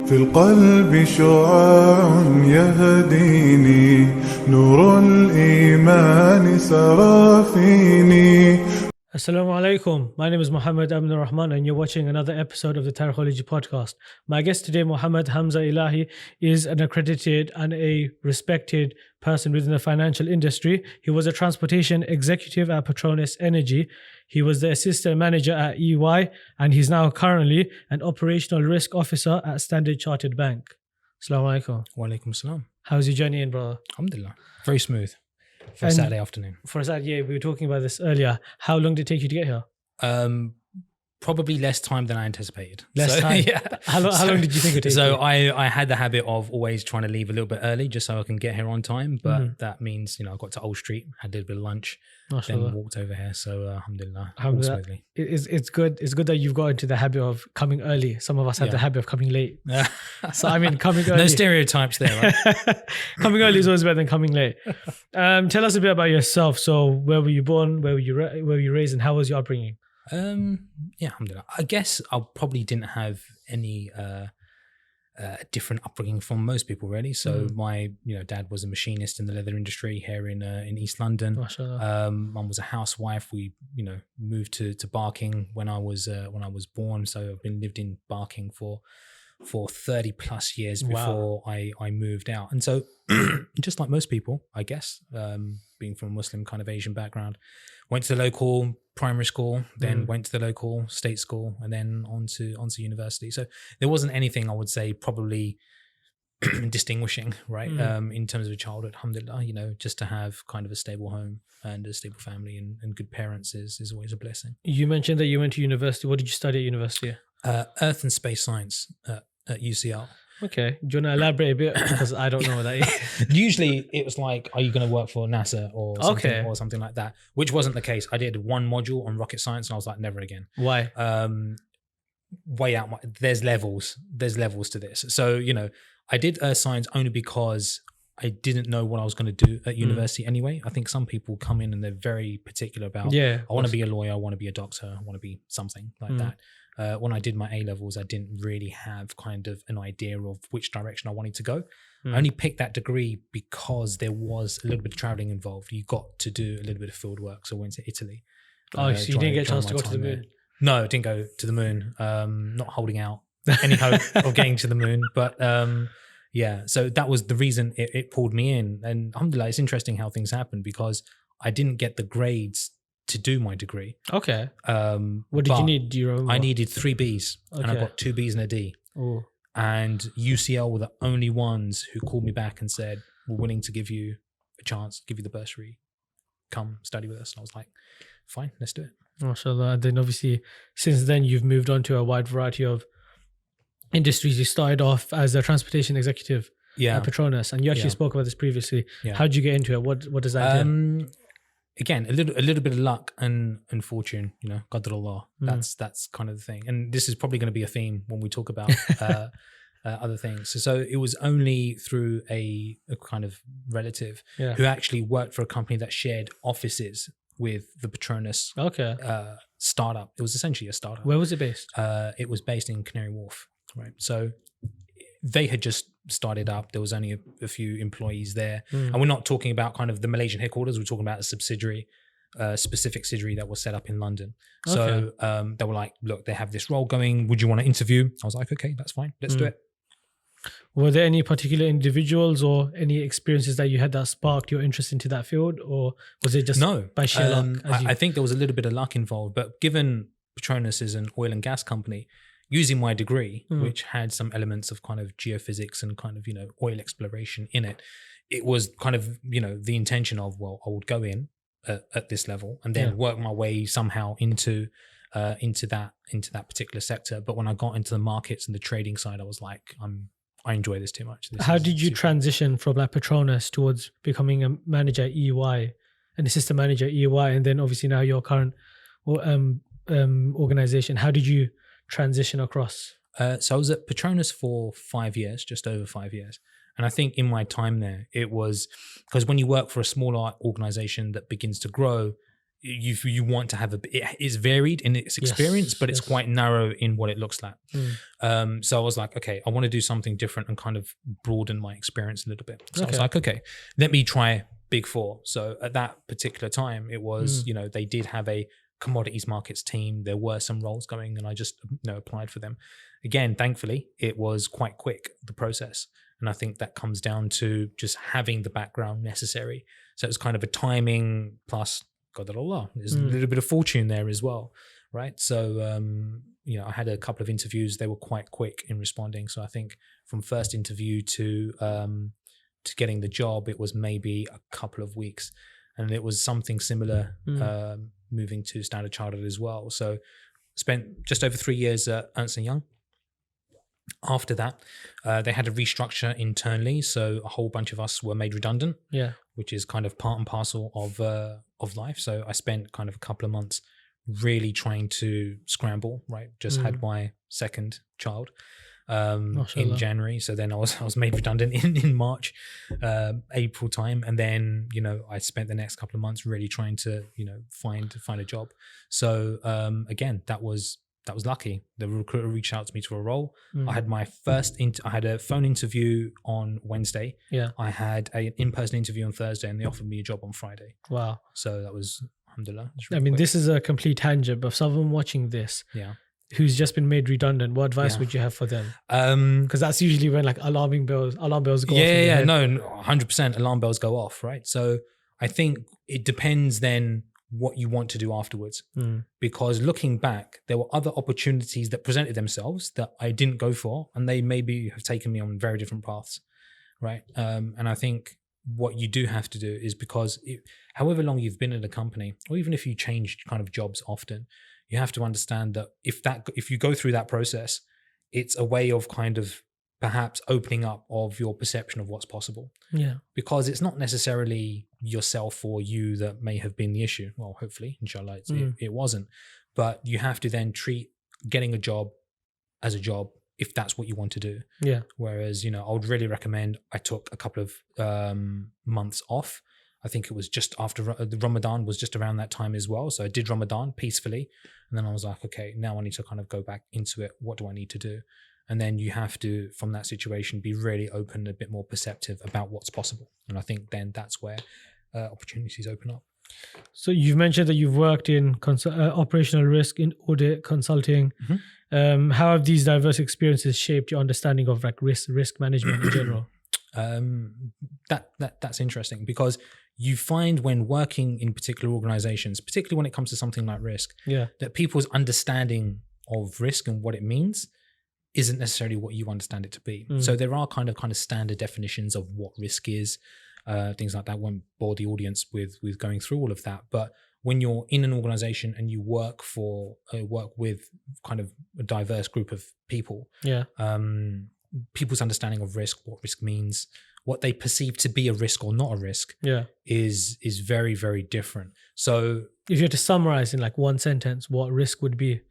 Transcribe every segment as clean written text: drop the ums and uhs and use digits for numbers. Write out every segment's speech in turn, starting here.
في القلب شعاع يهديني نور الإيمان سرى فيني. Assalamu alaikum. My name is Mohummad Humza Elahi and you're watching another episode of the Tarikhology podcast. My guest today, Mohummad Humza Elahi, is an accredited and a respected person within the financial industry. He was a transportation executive at Petronas Energy. He was the assistant manager at EY and he's now currently an operational risk officer at Standard Chartered Bank. Assalamu alaikum. Wa alaikum salam. How's your journey in, brother? Alhamdulillah. Very smooth for a Saturday afternoon. For a Saturday, yeah, we were talking about this earlier. How long did it take you to get here? Probably less time than I anticipated. Less time? Yeah. How long did you think it would take So you? I had the habit of always trying to leave a little bit early just so I can get here on time. But that means, I got to Old Street, had a little bit of lunch, then walked over here. So alhamdulillah, all smoothly. It's good that you've got into the habit of coming early. Some of us have the habit of coming late. So I mean, coming early. No stereotypes there, right? Coming early is always better than coming late. Tell us a bit about yourself. So where were you born? Where were you raised? And how was your upbringing? Alhamdulillah. I guess I probably didn't have any different upbringing from most people, really. So my dad was a machinist in the leather industry here in East London. Mum was a housewife. We moved to Barking when I was born. So I've lived in Barking for 30 plus years before I moved out. And so just like most people, I guess, being from a Muslim kind of Asian background, went to the local primary school, then went to the local state school, and then on to university. So there wasn't anything I would say probably distinguishing, right? In terms of a childhood, alhamdulillah, just to have kind of a stable home and a stable family and good parents is always a blessing. You mentioned that you went to university. What did you study at university? Earth and Space Science at UCL. Okay. Do you want to elaborate a bit? Because I don't know what that is. Usually it was like, are you going to work for NASA or something like that? Which wasn't the case. I did one module on rocket science and I was like, never again. Why? Way out. There's levels to this. So, I did Earth Science only because I didn't know what I was going to do at university anyway. I think some people come in and they're very particular about, I want to be a lawyer, I want to be a doctor, I want to be something like that. When I did my A-levels, I didn't really have kind of an idea of which direction I wanted to go. I only picked that degree because there was a little bit of traveling involved. You got to do a little bit of field work. So I went to Italy. So you didn't get a chance to go to the moon? No, I didn't go to the moon. Not holding out any hope of getting to the moon. But so that was the reason it pulled me in. And alhamdulillah, it's interesting how things happen because I didn't get the grades to do my degree. Okay. What did you need? Do you remember? I needed 3 Bs and I got 2 Bs and a D. Oh. And UCL were the only ones who called me back and said, we're willing to give you a chance, give you the bursary, come study with us. And I was like, fine, let's do it. MashaAllah. Then obviously since then you've moved on to a wide variety of industries. You started off as a transportation executive at Petronas and you actually spoke about this previously. How did you get into it? What does that entail? Again, a little bit of luck and fortune, Qadrullah. That's kind of the thing. And this is probably going to be a theme when we talk about other things. So it was only through a kind of relative who actually worked for a company that shared offices with the Petronas startup. It was essentially a startup. Where was it based? It was based in Canary Wharf, right? So they had just started up. There was only a few employees there. And we're not talking about kind of the Malaysian headquarters. We're talking about a subsidiary, specific subsidiary that was set up in London. So they were like, look, they have this role going. Would you want to interview? I was like, okay, that's fine. Let's do it. Were there any particular individuals or any experiences that you had that sparked your interest into that field? Or was it just by sheer luck? I think there was a little bit of luck involved. But given Petronas is an oil and gas company, using my degree, which had some elements of kind of geophysics and kind of, oil exploration in it, it was kind of, the intention of, well, I would go in at this level and then work my way somehow into that particular sector. But when I got into the markets and the trading side, I was like, I enjoy this too much. How did you transition from like Petronas towards becoming a manager at EY, an assistant manager at EY, and then obviously now your current organization? How did you transition across? So I was at Petronas for 5 years, just over 5 years. And I think in my time there, it was because when you work for a smaller organization that begins to grow, you want to have it is varied in its experience, but it's quite narrow in what it looks like. So I was like, okay, I want to do something different and kind of broaden my experience a little bit. So I was like, okay, let me try Big Four. So at that particular time, it was, they did have a commodities markets team. There were some roles going, and I just applied for them. Again, thankfully, it was quite quick, the process. And I think that comes down to just having the background necessary. So it's kind of a timing plus there's a little bit of fortune there as well, right? So, I had a couple of interviews. They were quite quick in responding. So I think from first interview to getting the job, it was maybe a couple of weeks. And it was something similar moving to Standard Chartered as well. So spent just over 3 years at Ernst & Young. After that, they had a restructure internally, so a whole bunch of us were made redundant. Yeah, which is kind of part and parcel of life. So I spent kind of a couple of months really trying to scramble. Right, just had my second child in January. So then I was made redundant in March, April time, and then I spent the next couple of months really trying to find a job. So again, that was lucky. The recruiter reached out to me to a role. I had my I had a phone interview on Wednesday. Yeah. I had an in-person interview on Thursday, and they offered me a job on Friday. Wow. So that was, alhamdulillah. Really this is a complete tangent, but someone watching this, who's just been made redundant, what advice would you have for them? Because that's usually when alarm bells go off. Yeah, no, 100% alarm bells go off, right? So I think it depends then what you want to do afterwards, because looking back, there were other opportunities that presented themselves that I didn't go for, and they maybe have taken me on very different paths, right? And I think what you do have to do is, because however long you've been in a company, or even if you change kind of jobs often, you have to understand that if you go through that process, it's a way of kind of perhaps opening up of your perception of what's possible. Yeah. Because it's not necessarily yourself or you that may have been the issue. Well, hopefully, inshallah, it wasn't. But you have to then treat getting a job as a job if that's what you want to do. Yeah. Whereas, I would really recommend, I took a couple of months off. I think it was just after the Ramadan was just around that time as well. So I did Ramadan peacefully. And then I was like, okay, now I need to kind of go back into it. What do I need to do? And then you have to, from that situation, be really open, a bit more perceptive about what's possible. And I think then that's where opportunities open up. So you've mentioned that you've worked in operational risk, in audit, consulting. Mm-hmm. How have these diverse experiences shaped your understanding of risk management in general? That's interesting, because you find when working in particular organizations, particularly when it comes to something like risk, that people's understanding of risk and what it means isn't necessarily what you understand it to be. So there are kind of standard definitions of what risk is, things like that. Won't bore the audience with going through all of that. But when you're in an organization and you work with kind of a diverse group of people, people's understanding of risk, what risk means, what they perceive to be a risk or not a risk, is very, very different. So if you had to summarize in one sentence what risk would be,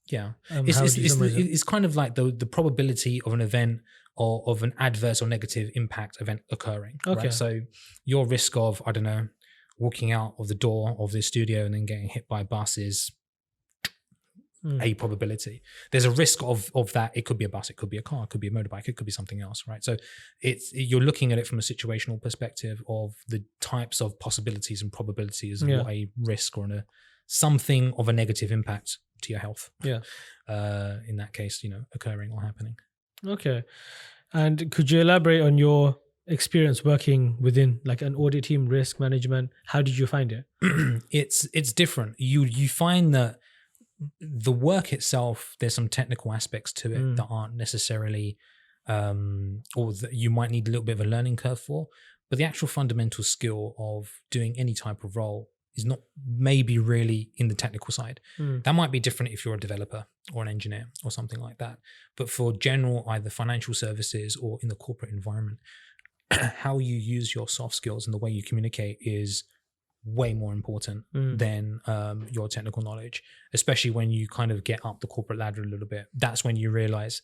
it's kind of like the probability of an event or of an adverse or negative impact event occurring. Okay. Right? So your risk of, I don't know, walking out of the door of the studio and then getting hit by a bus is a probability. There's a risk of that. It could be a bus, it could be a car, it could be a motorbike, it could be something else, right? So you're looking at it from a situational perspective of the types of possibilities and probabilities of what a risk or something of a negative impact to your health. Yeah. In that case, occurring or happening. Okay. And could you elaborate on your experience working within an audit team, risk management? How did you find it? It's different. You find that the work itself, there's some technical aspects to it that aren't necessarily, or that you might need a little bit of a learning curve for, but the actual fundamental skill of doing any type of role is not maybe really in the technical side. That might be different if you're a developer or an engineer or something like that. But for general, either financial services or in the corporate environment, how you use your soft skills and the way you communicate is way more important than your technical knowledge, especially when you kind of get up the corporate ladder a little bit. That's when you realize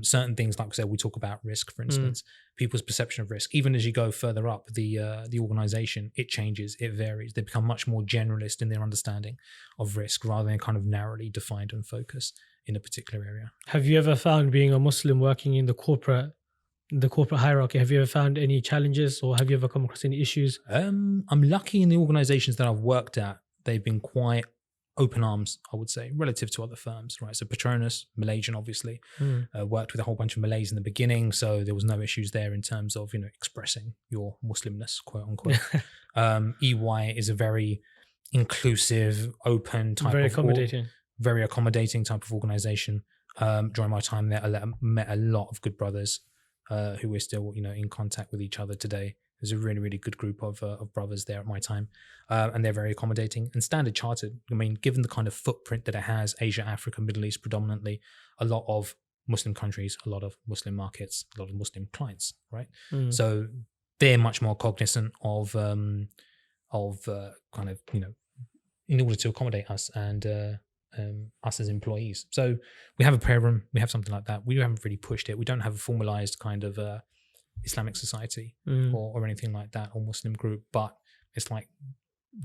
Certain things, like I said, we talk about risk, for instance, people's perception of risk. Even as you go further up the organization, it changes, it varies. They become much more generalist in their understanding of risk rather than kind of narrowly defined and focused in a particular area. Have you ever found, being a Muslim working in the corporate hierarchy, have you ever found any challenges, or have you ever come across any issues? I'm lucky in the organizations that I've worked at, they've been quite open arms, I would say, relative to other firms, right? So Petronas, Malaysian, obviously, worked with a whole bunch of Malays in the beginning, so there was no issues there in terms of, expressing your Muslimness, quote unquote. EY is a very inclusive, open type very accommodating type of organization. During my time there, I met a lot of good brothers who we're still, in contact with each other today. There's a really, really good group of brothers there at my time, and they're very accommodating. And Standard Chartered, I mean, given the kind of footprint that it has, Asia, Africa, Middle East predominantly, a lot of Muslim countries, a lot of Muslim markets, a lot of Muslim clients, right? So they're much more cognizant of kind of, in order to accommodate us and us as employees. So we have a prayer room, we have something like that. We haven't really pushed it. We don't have a formalized kind of Islamic society or anything like that, or Muslim group, but it's like,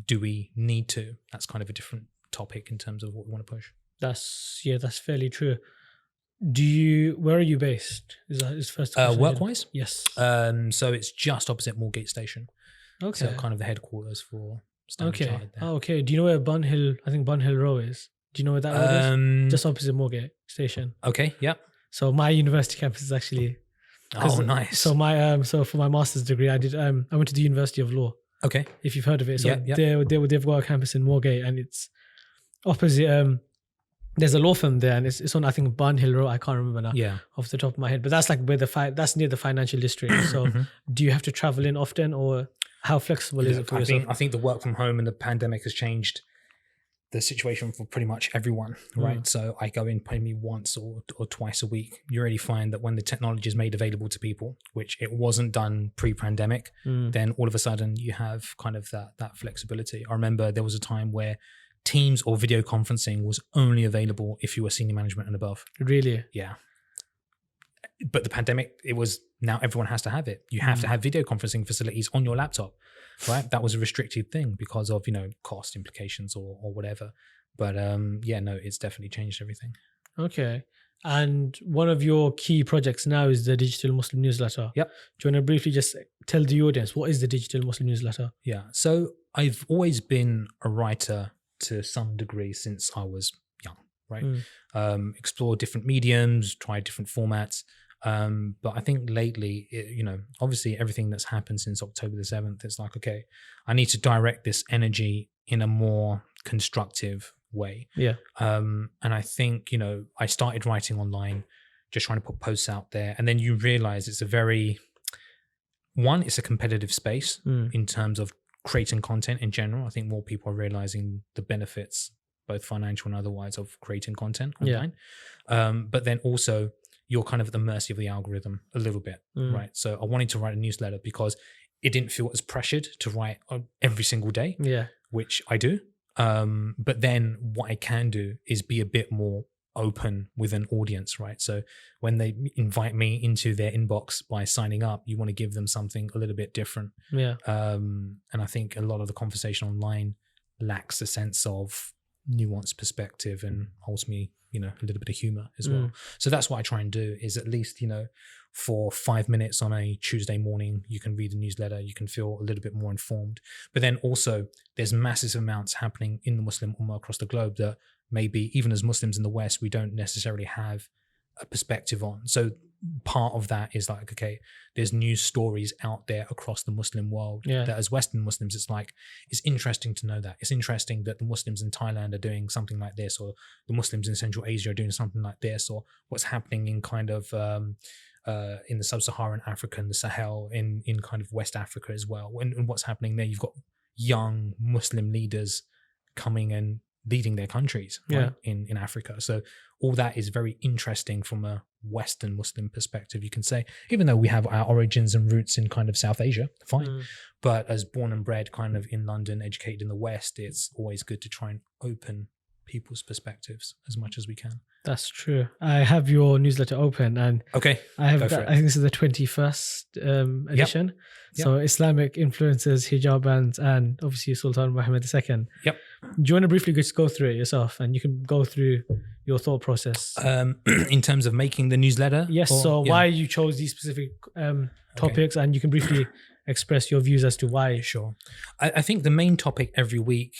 do we need to? That's kind of a different topic in terms of what we want to push. That's fairly true. Where are you based? Is first work-wise? Yes. So it's just opposite Moorgate Station. Okay. So kind of the headquarters for Standard Chartered there. Oh, okay. Do you know where Bun Hill Row is? Do you know where that road is? Just opposite Moorgate Station. Okay, yeah. So my university campus is actually... Oh, nice. So for my master's degree, I went to the University of Law. Okay. If you've heard of it. So yeah. they've got a campus in Moorgate, and it's opposite... there's a law firm there, and it's on, I think, Bun Hill Road. I can't remember now off the top of my head. But that's like where that's near the financial district. So do you have to travel in often, or how flexible is it for yourself? I think the work from home and the pandemic has changed the situation for pretty much everyone, right? So I go in maybe once or twice a week. You already find that when the technology is made available to people, which it wasn't done pre-pandemic, then all of a sudden you have kind of that flexibility. I remember there was a time where Teams or video conferencing was only available if you were senior management and above. Really? Yeah. But the pandemic, it was, now everyone has to have it. You have to have video conferencing facilities on your laptop, right? That was a restricted thing because of, cost implications or whatever. But it's definitely changed everything. Okay. And one of your key projects now is the Digital Muslim Newsletter. Yep. Do you want to briefly just tell the audience, what is the Digital Muslim Newsletter? Yeah. So I've always been a writer to some degree since I was young, right? Explore different mediums, try different formats. But I think lately, obviously everything that's happened since October the 7th, it's like, okay, I need to direct this energy in a more constructive way. Yeah. And I think, I started writing online, just trying to put posts out there. And then you realize it's it's a competitive space in terms of creating content in general. I think more people are realizing the benefits, both financial and otherwise, of creating content online. But then also you're kind of at the mercy of the algorithm a little bit, right? So I wanted to write a newsletter because it didn't feel as pressured to write every single day, which I do. But then what I can do is be a bit more open with an audience, right? So when they invite me into their inbox by signing up, you want to give them something a little bit different. And I think a lot of the conversation online lacks a sense of nuanced perspective and ultimately, a little bit of humor as well. So that's what I try and do, is at least, for 5 minutes on a Tuesday morning, you can read the newsletter, you can feel a little bit more informed. But then also there's massive amounts happening in the Muslim Ummah across the globe that maybe even as Muslims in the West, we don't necessarily have a perspective on. So part of that is like, okay, there's news stories out there across the Muslim world that as Western Muslims, it's interesting to know that. It's interesting that the Muslims in Thailand are doing something like this, or the Muslims in Central Asia are doing something like this, or what's happening in kind of in the Sub-Saharan Africa and the Sahel, in kind of West Africa as well. And what's happening there, you've got young Muslim leaders coming and leading their countries in Africa. So all that is very interesting from a Western Muslim perspective, you can say, even though we have our origins and roots in kind of South Asia, fine. But as born and bred kind of in London, educated in the West, it's always good to try and open people's perspectives as much as we can. That's true. I have your newsletter open, and Okay, I have go for that, it. I think this is the 21st edition. So Islamic Influencers, hijab bans, and obviously Sultan Muhammad II. Yep. Do you want to briefly just go through it yourself, and you can go through your thought process? In terms of making the newsletter? Yes. Why you chose these specific topics, and you can briefly express your views as to why. Sure. I think the main topic every week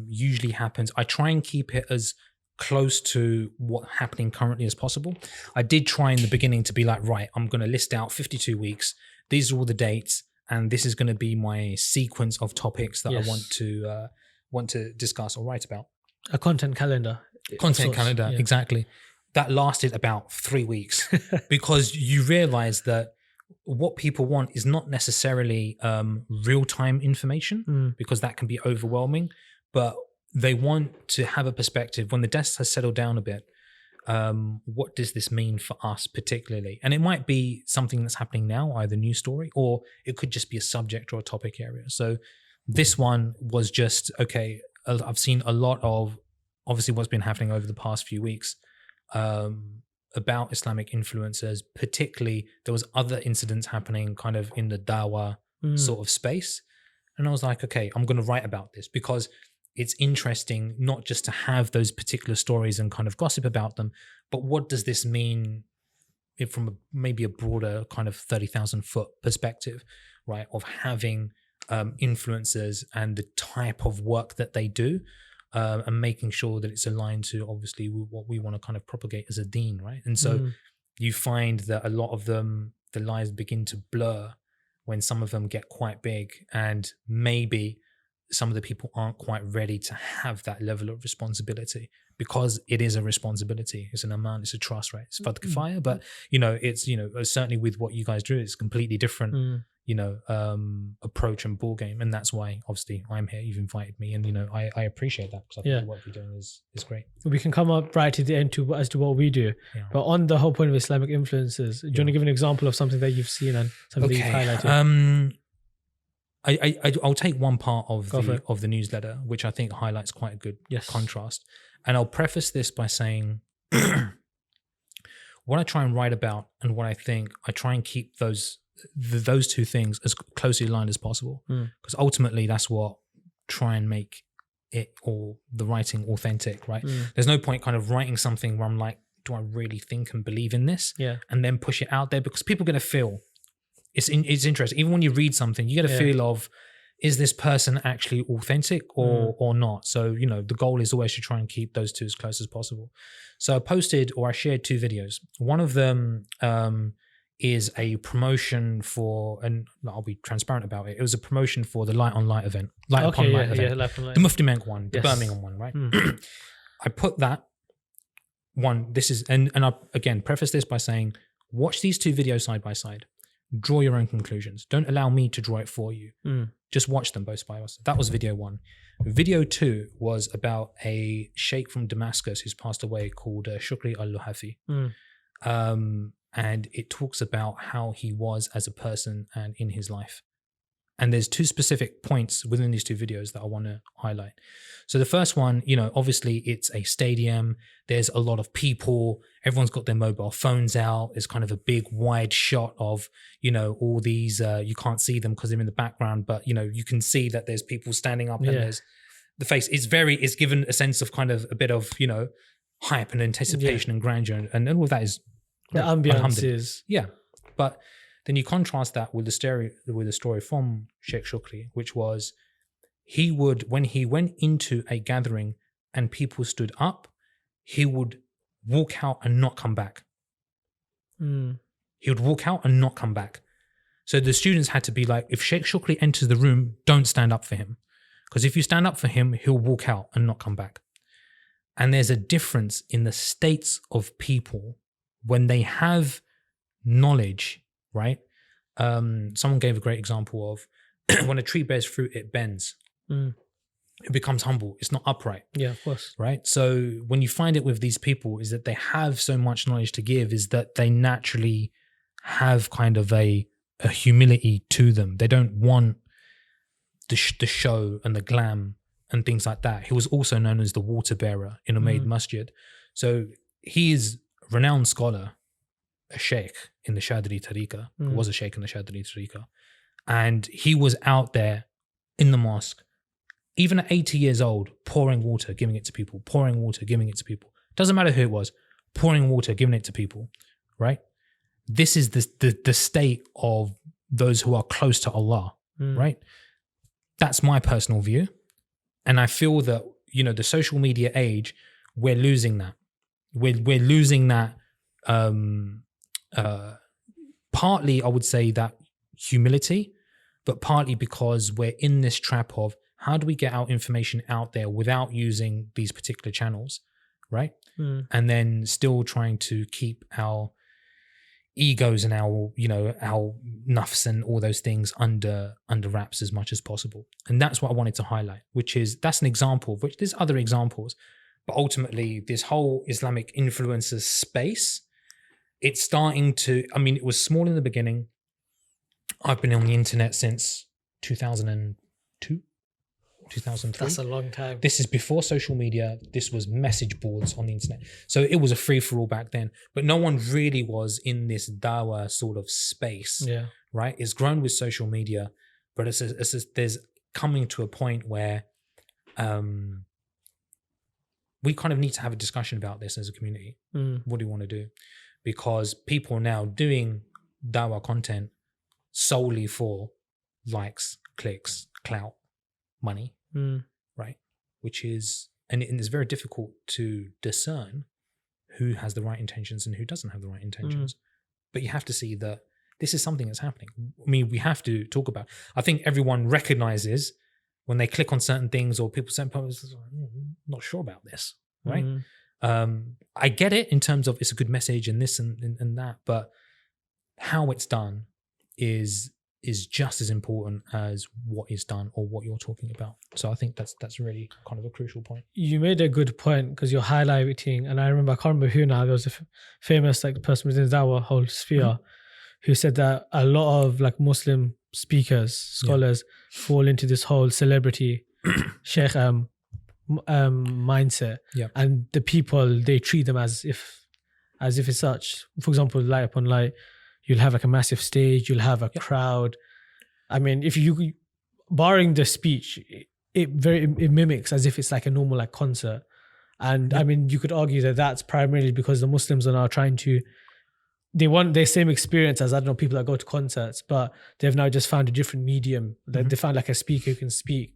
usually happens. I try and keep it as close to what's happening currently as possible. I did try in the beginning to be like, right, I'm going to list out 52 weeks. These are all the dates, and this is going to be my sequence of topics that I want to discuss or write about. A content calendar. Content calendar, exactly. That lasted about 3 weeks because you realize that what people want is not necessarily real-time information because that can be overwhelming, but they want to have a perspective when the dust has settled down a bit. What does this mean for us particularly? And it might be something that's happening now, either news story, or it could just be a subject or a topic area. So this one was just, okay, I've seen a lot of obviously what's been happening over the past few weeks about Islamic influencers. Particularly, there was other incidents happening kind of in the dawah sort of space. And I was like, okay, I'm going to write about this because it's interesting not just to have those particular stories and kind of gossip about them, but what does this mean from maybe a broader kind of 30,000 foot perspective, right? Of having influencers and the type of work that they do and making sure that it's aligned to obviously what we want to kind of propagate as a deen, right? And so you find that a lot of them, the lines begin to blur when some of them get quite big, and maybe some of the people aren't quite ready to have that level of responsibility, because it is a responsibility. It's an amount, it's a trust, right? It's fard kifaya, but it's, certainly with what you guys do, it's completely different, approach and ball game. And that's why obviously I'm here. You've invited me, and, I appreciate that because I think the work we're doing is great. We can come up right to the end as to what we do. Yeah. But on the whole point of Islamic influencers, do you want to give an example of something that you've seen and something that you've highlighted? I'll take one part of the newsletter, which I think highlights quite a good contrast. And I'll preface this by saying what I try and write about and what I think, I try and keep those two things as closely aligned as possible, because ultimately that's what try and make it, or the writing, authentic, right? There's no point kind of writing something where I'm like, do I really think and believe in this? And then push it out there, because people are going to feel it's interesting. Even when you read something, you get a feel of, is this person actually authentic or not? So, the goal is always to try and keep those two as close as possible. So I shared 2 videos. One of them is a promotion for, and I'll be transparent about it. It was a promotion for the Light on Light event. Light Upon Light event. Light on Light. The Mufti Menk one, the Birmingham one, right? I put that one, this is, and I, again, preface this by saying, watch these 2 videos side by side. Draw your own conclusions. Don't allow me to draw it for you. Just watch them both by us. That was video 1. Video 2 was about a sheikh from Damascus who's passed away called Shukri al-Luhafi. And it talks about how he was as a person and in his life. And there's 2 specific points within these 2 videos that I want to highlight. So the first one, obviously it's a stadium. There's a lot of people. Everyone's got their mobile phones out. It's kind of a big wide shot of, all these, you can't see them because they're in the background, but, you can see that there's people standing up and there's the face. It's given a sense of kind of a bit of, hype and anticipation and grandeur. And all of that is the ambiance is. Yeah. But then you contrast that with the story from Sheikh Shukri, which was when he went into a gathering and people stood up, he would walk out and not come back. He would walk out and not come back. So the students had to be like, if Sheikh Shukri enters the room, don't stand up for him. Because if you stand up for him, he'll walk out and not come back. And there's a difference in the states of people when they have knowledge, right? Someone gave a great example of when a tree bears fruit, it bends. It becomes humble. It's not upright. Yeah, of course. Right? So when you find it with these people is that they have so much knowledge to give, is that they naturally have kind of a humility to them. They don't want the show and the glam and things like that. He was also known as the water bearer in Umayyad Masjid. So he is a renowned scholar, a sheikh in the Shadri Tariqa, was a sheikh in the Shadri Tariqa. And he was out there in the mosque, even at 80 years old, pouring water, giving it to people, pouring water, giving it to people. Doesn't matter who it was, pouring water, giving it to people, right? This is the state of those who are close to Allah, right? That's my personal view. And I feel that, you know, the social media age, we're losing that. We're losing that, partly, I would say, that humility, but partly because we're in this trap of how do we get our information out there without using these particular channels, right? And then still trying to keep our egos and our, you know, our nafs and all those things under wraps as much as possible. And that's what I wanted to highlight, which is, that's an example of which there's other examples, but ultimately this whole Islamic influencers space, it's starting to, I mean, it was small in the beginning. I've been on the internet since 2002, 2003. That's a long time. This is before social media. This was message boards on the internet. So it was a free-for-all back then. But no one really was in this dawah sort of space, right? It's grown with social media, but there's coming to a point where we kind of need to have a discussion about this as a community. What do you want to do? Because people are now doing dawah content solely for likes, clicks, clout, money, right? Which is, and it's very difficult to discern who has the right intentions and who doesn't have the right intentions. But you have to see that this is something that's happening. I mean, we have to talk about, I think everyone recognizes when they click on certain things or people send posts, not sure about this, right? I get it in terms of it's a good message and this and that, but how it's done is just as important as what is done or what you're talking about. So I think that's really kind of a crucial point. You made a good point because you're highlighting, and I can't remember who now, there was a famous like person within our whole sphere who said that a lot of like Muslim speakers, scholars fall into this whole celebrity sheikh mindset, and the people, they treat them as if it's such. For example, light upon light, you'll have like a massive stage, you'll have a crowd. I mean, if you, barring the speech, it mimics as if it's like a normal like concert. And I mean, you could argue that that's primarily because the Muslims are now trying to, they want their same experience as, I don't know, people that go to concerts, but they've now just found a different medium. That they found like a speaker who can speak.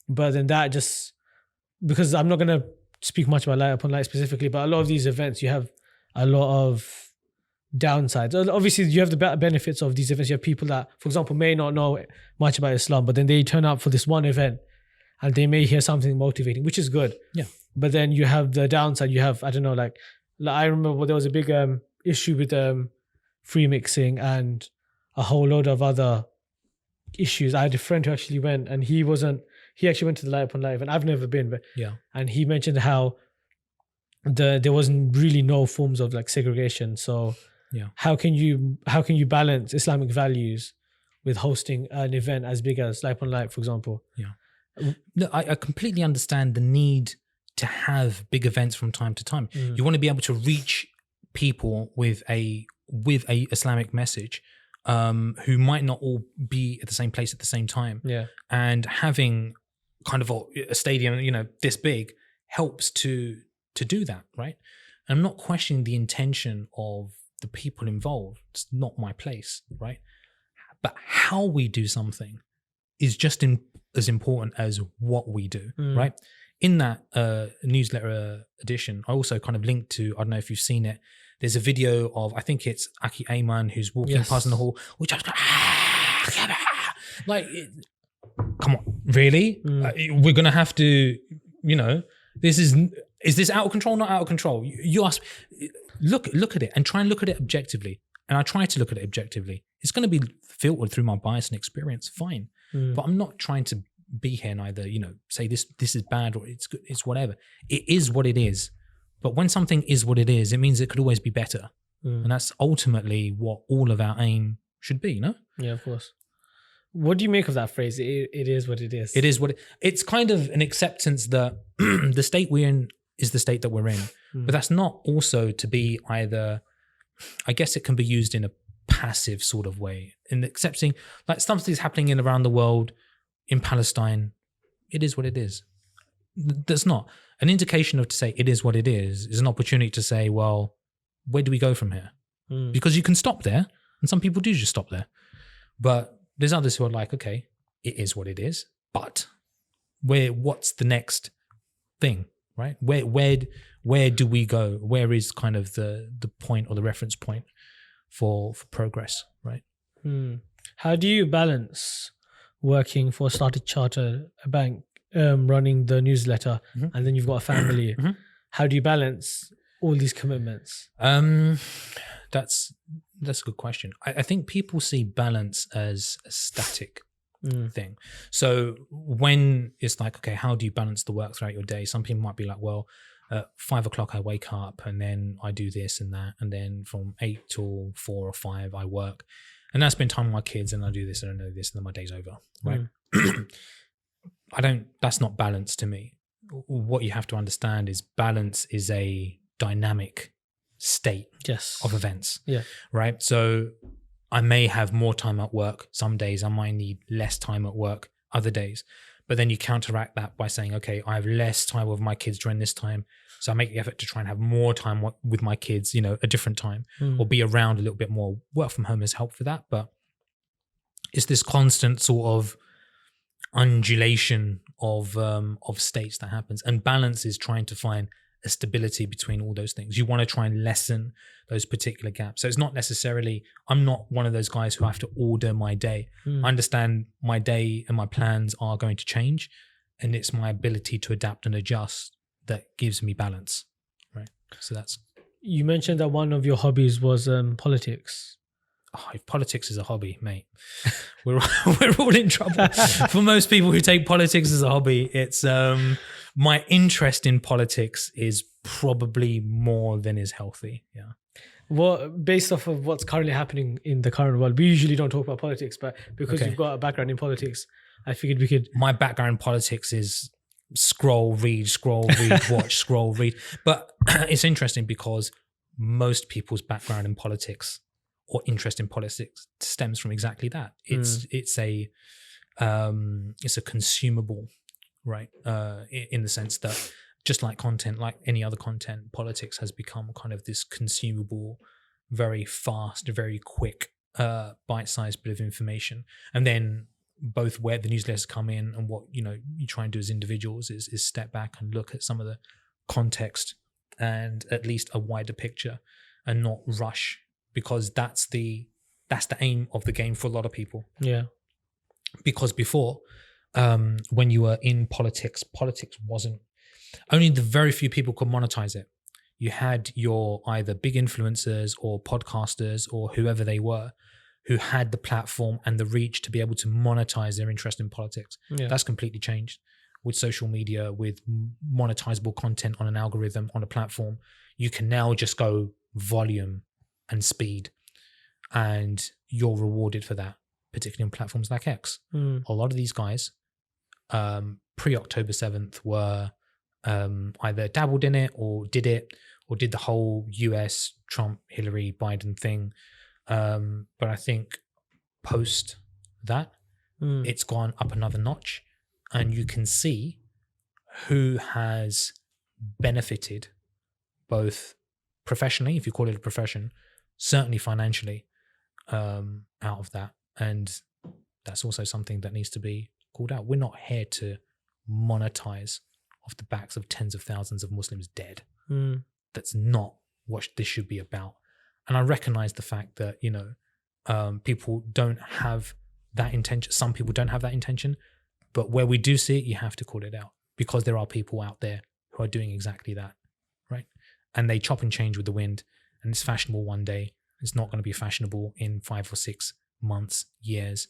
But then that just, because I'm not going to speak much about light upon light specifically, but a lot of these events, you have a lot of downsides. Obviously, you have the benefits of these events. You have people that, for example, may not know much about Islam, but then they turn up for this one event and they may hear something motivating, which is good. Yeah. But then you have the downside. You have, I don't know, like I remember there was a big issue with free mixing and a whole load of other issues. I had a friend who actually went, and he actually went to the Light Upon Light event. I've never been, but and he mentioned how there wasn't really no forms of like segregation. So how can you balance Islamic values with hosting an event as big as Light Upon Light, for example? No, I completely understand the need to have big events from time to time. You want to be able to reach people with a Islamic message who might not all be at the same place at the same time. And having kind of a stadium, you know, this big helps to do that, right? And I'm not questioning the intention of the people involved. It's not my place, right? But how we do something is just as important as what we do, right? In that newsletter edition, I also kind of linked to, I don't know if you've seen it, there's a video of, I think it's Aki Ayman who's walking past in the hall, which I was like, come on, really? We're going to have to, you know, is this out of control, not out of control? You ask, look at it and try and look at it objectively. And I try to look at it objectively. It's going to be filtered through my bias and experience, fine. But I'm not trying to be here and either, you know, say this is bad or it's good, it's whatever. It is what it is. But when something is what it is, it means it could always be better. And that's ultimately what all of our aim should be, no? Yeah, of course. What do you make of that phrase? It is what it is. It is what it's kind of an acceptance that the state we're in is the state that we're in. But that's not also to be either, I guess it can be used in a passive sort of way, in accepting like something's happening in around the world, in Palestine, it is what it is. That's not an indication of to say it is what it is an opportunity to say, well, where do we go from here? Because you can stop there, and some people do just stop there. But there's others who are like, okay, it is what it is, but what's the next thing, right? Where do we go? Where is kind of the point or the reference point for progress, right? How do you balance working for Standard Chartered, a bank, running the newsletter, and then you've got a family? How do you balance all these commitments? That's a good question. I think people see balance as a static thing. So when it's like, okay, how do you balance the work throughout your day? Some people might be like, well, at 5 o'clock I wake up and then I do this and that, and then from 8 till 4 or 5 I work, and I spend time with my kids, and I do this and I know this, and then my day's over, right? That's not balance to me. What you have to understand is balance is a dynamic state of events, right? So I may have more time at work. Some days I might need less time at work, other days. But then you counteract that by saying, okay, I have less time with my kids during this time, so I make the effort to try and have more time with my kids, a different time, or be around a little bit more. Work from home has helped for that, but it's this constant sort of undulation of states that happens. And balance is trying to find a stability between all those things. You want to try and lessen those particular gaps. So it's not necessarily, I'm not one of those guys who have to order my day. I understand my day and my plans are going to change, and it's my ability to adapt and adjust that gives me balance, right? So that's... You mentioned that one of your hobbies was politics. Oh, if politics is a hobby, mate, we're all in trouble. For most people who take politics as a hobby, it's my interest in politics is probably more than is healthy. Yeah. Well, based off of what's currently happening in the current world, we usually don't talk about politics, but because you've got a background in politics, I figured we could... My background in politics is scroll, read, watch, scroll, read. But it's interesting because most people's background in politics or interest in politics stems from exactly that. It's a consumable, right? In the sense that just like content, like any other content, politics has become kind of this consumable, very fast, very quick, bite-sized bit of information. And then both where the newsletters come in and what you try and do as individuals is step back and look at some of the context and at least a wider picture, and not rush, because that's the aim of the game for a lot of people. Yeah. Because before, when you were in politics wasn't, only the very few people could monetize it. You had your either big influencers or podcasters or whoever they were, who had the platform and the reach to be able to monetize their interest in politics. Yeah. That's completely changed with social media, with monetizable content on an algorithm, on a platform. You can now just go volume and speed, and you're rewarded for that, particularly on platforms like X. A lot of these guys, pre-October 7th, were either dabbled in it or did the whole US, Trump, Hillary, Biden thing. But I think post that, it's gone up another notch, and you can see who has benefited both professionally, if you call it a profession, certainly financially, out of that. And that's also something that needs to be called out. We're not here to monetize off the backs of tens of thousands of Muslims dead. That's not what this should be about. And I recognize the fact that, people don't have that intention. Some people don't have that intention, but where we do see it, you have to call it out, because there are people out there who are doing exactly that, right? And they chop and change with the wind, and it's fashionable one day. It's not going to be fashionable in 5 or 6 months, years.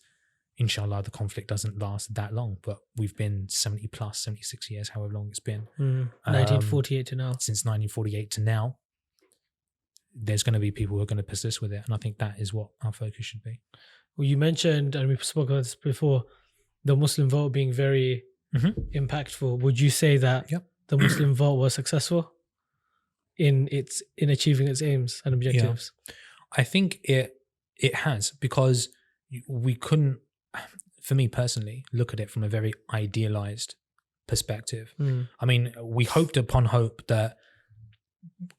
Inshallah, the conflict doesn't last that long, but we've been 70 plus, 76 years, however long it's been. 1948 to now. Since 1948 to now. There's going to be people who are going to persist with it. And I think that is what our focus should be. Well, you mentioned, and we spoke about this before, the Muslim vote being very impactful. Would you say that Yep. the Muslim vote was successful in achieving its aims and objectives? I think it has, because we couldn't, for me personally, look at it from a very idealized perspective. I mean, we hoped upon hope that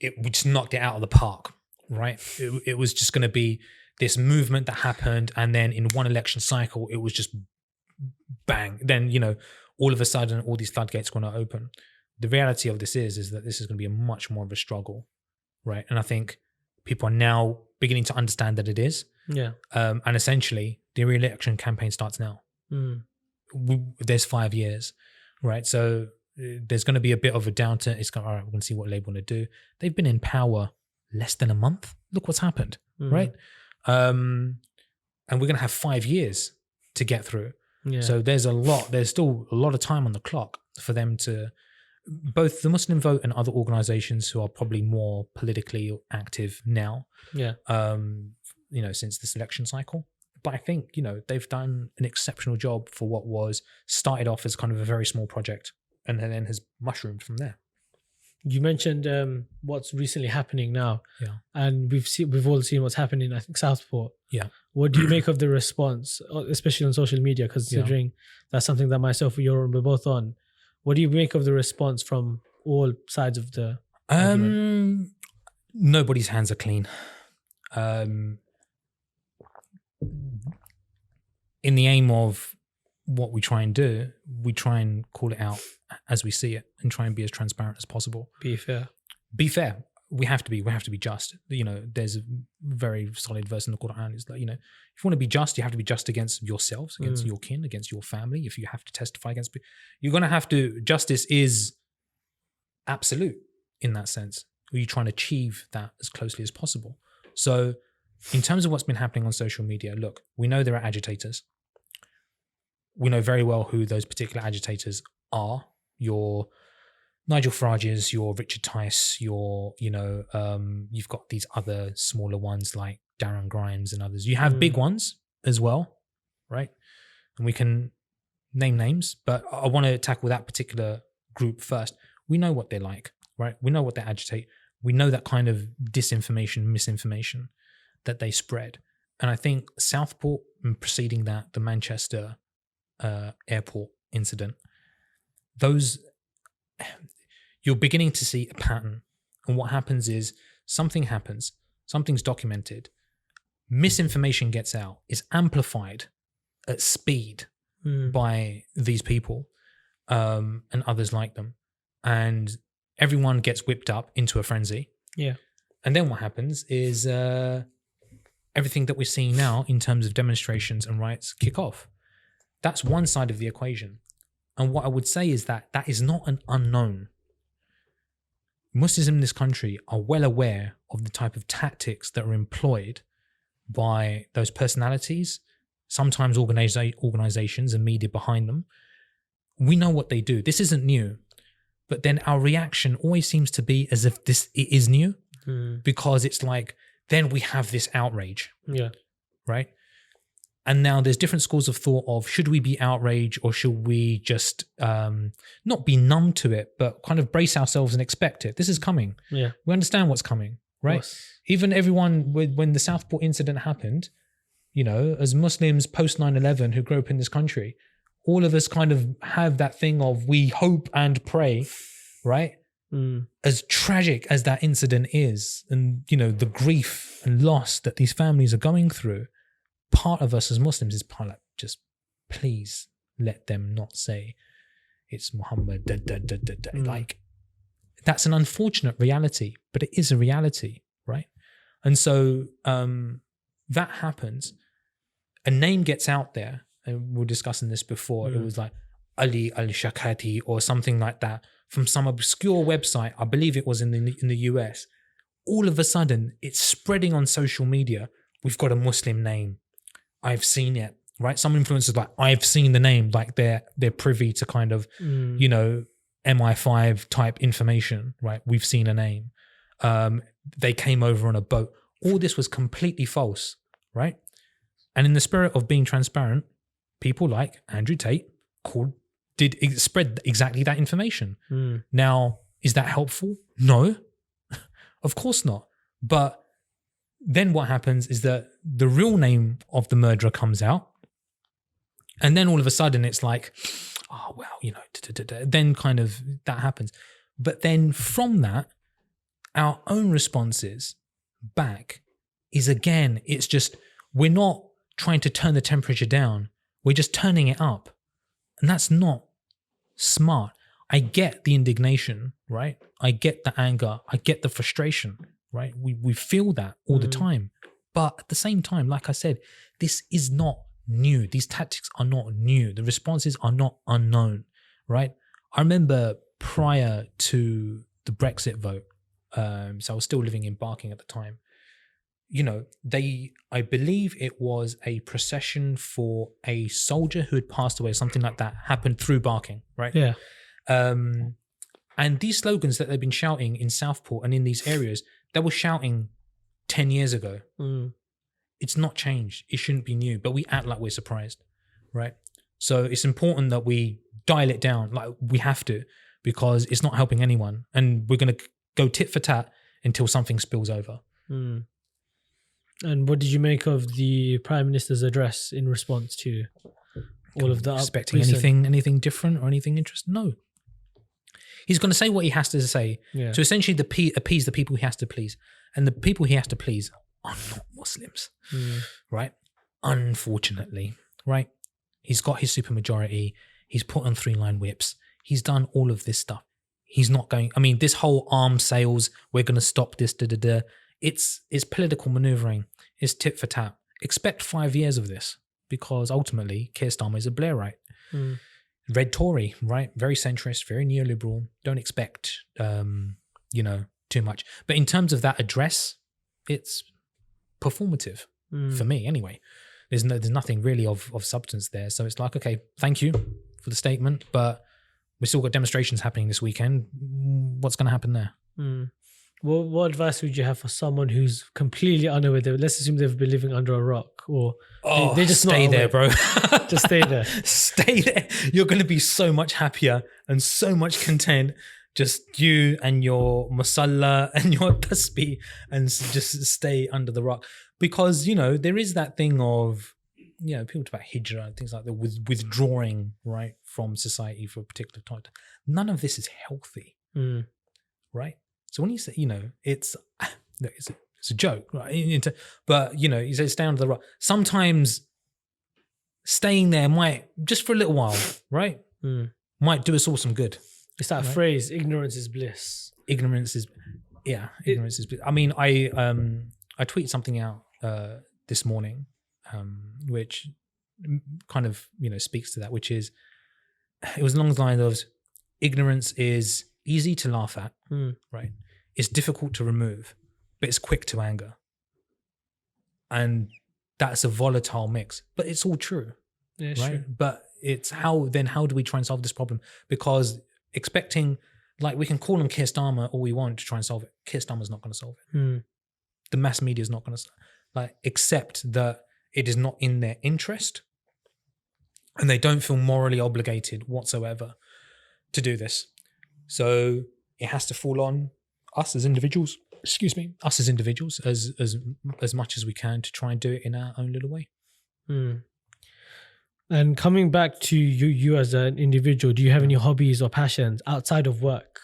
we just knocked it out of the park, right? It was just going to be this movement that happened, and then in one election cycle, it was just bang. Then, all of a sudden, all these floodgates are going to open. The reality of this is that this is going to be much more of a struggle, right? And I think people are now beginning to understand that it is. Yeah. And essentially, the re-election campaign starts now. There's 5 years, right? So there's going to be a bit of a downturn. It's going, all right, we're going to see what Labour want to do. They've been in power less than a month. Look what's happened, right? And we're going to have 5 years to get through. Yeah. So there's still a lot of time on the clock for them to, both the Muslim vote and other organizations who are probably more politically active now, since this election cycle. But I think, they've done an exceptional job for what was started off as kind of a very small project and then has mushroomed from there. You mentioned what's recently happening now. Yeah. And we've all seen what's happening, I think, Southport. Yeah. What do you make of the response, especially on social media, considering that's something that myself and we're both on? What do you make of the response from all sides of the argument? Nobody's hands are clean. In the aim of what we try and do, we try and call it out as we see it and try and be as transparent as possible. Be fair. We have to be just. There's a very solid verse in the Quran. Is that, if you want to be just, you have to be just against yourselves, against your kin, against your family. If you have to testify against, you're going to have to, justice is absolute in that sense. You try and achieve that as closely as possible. So in terms of what's been happening on social media, look, we know there are agitators. We know very well who those particular agitators are. Your Nigel Farage's, your Richard Tice, you've got these other smaller ones like Darren Grimes and others. You have big ones as well, right? And we can name names, but I want to tackle that particular group first. We know what they're like, right? We know what they agitate. We know that kind of disinformation, misinformation that they spread. And I think Southport, and preceding that, the Manchester airport incident, you're beginning to see a pattern. And what happens is something happens, something's documented, misinformation gets out, is amplified at speed by these people and others like them. And everyone gets whipped up into a frenzy. Yeah. And then what happens is everything that we're seeing now in terms of demonstrations and riots kick off. That's one side of the equation. And what I would say is that is not an unknown. Muslims in this country are well aware of the type of tactics that are employed by those personalities, sometimes organizations and media behind them. We know what they do. This isn't new. But then our reaction always seems to be as if it is new, because it's like, then we have this outrage. Yeah. Right? And now there's different schools of thought of, should we be outraged or should we just not be numb to it, but kind of brace ourselves and expect it? This is coming. Yeah. We understand what's coming, right? Even everyone, when the Southport incident happened, as Muslims post 9/11 who grew up in this country, all of us kind of have that thing of we hope and pray, right? As tragic as that incident is, and, the grief and loss that these families are going through, part of us as Muslims is part like, just please let them not say it's Muhammad. Like, that's an unfortunate reality, but it is a reality, right? And so that happens. A name gets out there, and we were discussing this before. It was like Ali al-Shakati or something like that from some obscure website. I believe it was in the US. All of a sudden, it's spreading on social media. We've got a Muslim name. I've seen it, right? Some influencers like, I've seen the name, like they're privy to kind of, MI5 type information, right? We've seen a name. They came over on a boat. All this was completely false, right? And in the spirit of being transparent, people like Andrew Tate spread exactly that information. Now, is that helpful? No, of course not. But then what happens is that the real name of the murderer comes out. And then all of a sudden it's like, oh, well, you know, then kind of that happens. But then from that, our own responses back is, again, it's just, we're not trying to turn the temperature down. We're just turning it up. And that's not smart. I get the indignation, right? I get the anger. I get the frustration, right? We feel that all the time. But at the same time, like I said, this is not new. These tactics are not new. The responses are not unknown, right? I remember prior to the Brexit vote, so I was still living in Barking at the time, you know, I believe it was a procession for a soldier who had passed away, something like that happened through Barking, right? Yeah. And these slogans that they've been shouting in Southport and in these areas, they were shouting 10 years ago. It's not changed. It shouldn't be new, but we act like we're surprised, right? So it's important that we dial it down, like we have to, because it's not helping anyone. And we're going to go tit for tat until something spills over. And what did you make of the Prime Minister's address in response to all of the expecting anything different or anything interesting? No. He's going to say what he has to say to essentially appease the people he has to please. And the people he has to please are not Muslims, right? Unfortunately, right? He's got his supermajority. He's put on 3-line whips. He's done all of this stuff. He's not going, I mean, this whole arms sales, we're going to stop this, It's political maneuvering. It's tit for tat. Expect 5 years of this, because ultimately Keir Starmer is a Blairite. Red Tory, right? Very centrist, very neoliberal. Don't expect, too much. But in terms of that address, it's performative for me anyway. There's nothing really of substance there. So it's like, okay, thank you for the statement, but we've still got demonstrations happening this weekend. What's going to happen there? Well, what advice would you have for someone who's completely unaware? Let's assume they've been living under a rock, or they just stay there, bro. Just stay there. Stay there. You're going to be so much happier and so much content. Just you and your masala and your tasbih, and just stay under the rock. Because, there is that thing of, people talk about hijrah and things like that, withdrawing, right, from society for a particular time. None of this is healthy, right? So when you say, it's a joke, right? But, you say stay under the rock. Sometimes staying there might, just for a little while, right, might do us all some good. It's that phrase, ignorance is bliss. Ignorance is bliss. I mean, I tweeted something out this morning, which kind of, speaks to that, which is, it was along the lines of, ignorance is easy to laugh at, right? It's difficult to remove, but it's quick to anger. And that's a volatile mix, but it's all true, right? True. But it's how do we try and solve this problem? Because expecting, like, we can call on Keir Starmer all we want to try and solve it. Keir Starmer's not going to solve it. The mass media is not going to, accept that it is not in their interest, and they don't feel morally obligated whatsoever to do this. So it has to fall on us as individuals. As much as we can to try and do it in our own little way. And coming back to you as an individual, do you have any hobbies or passions outside of work?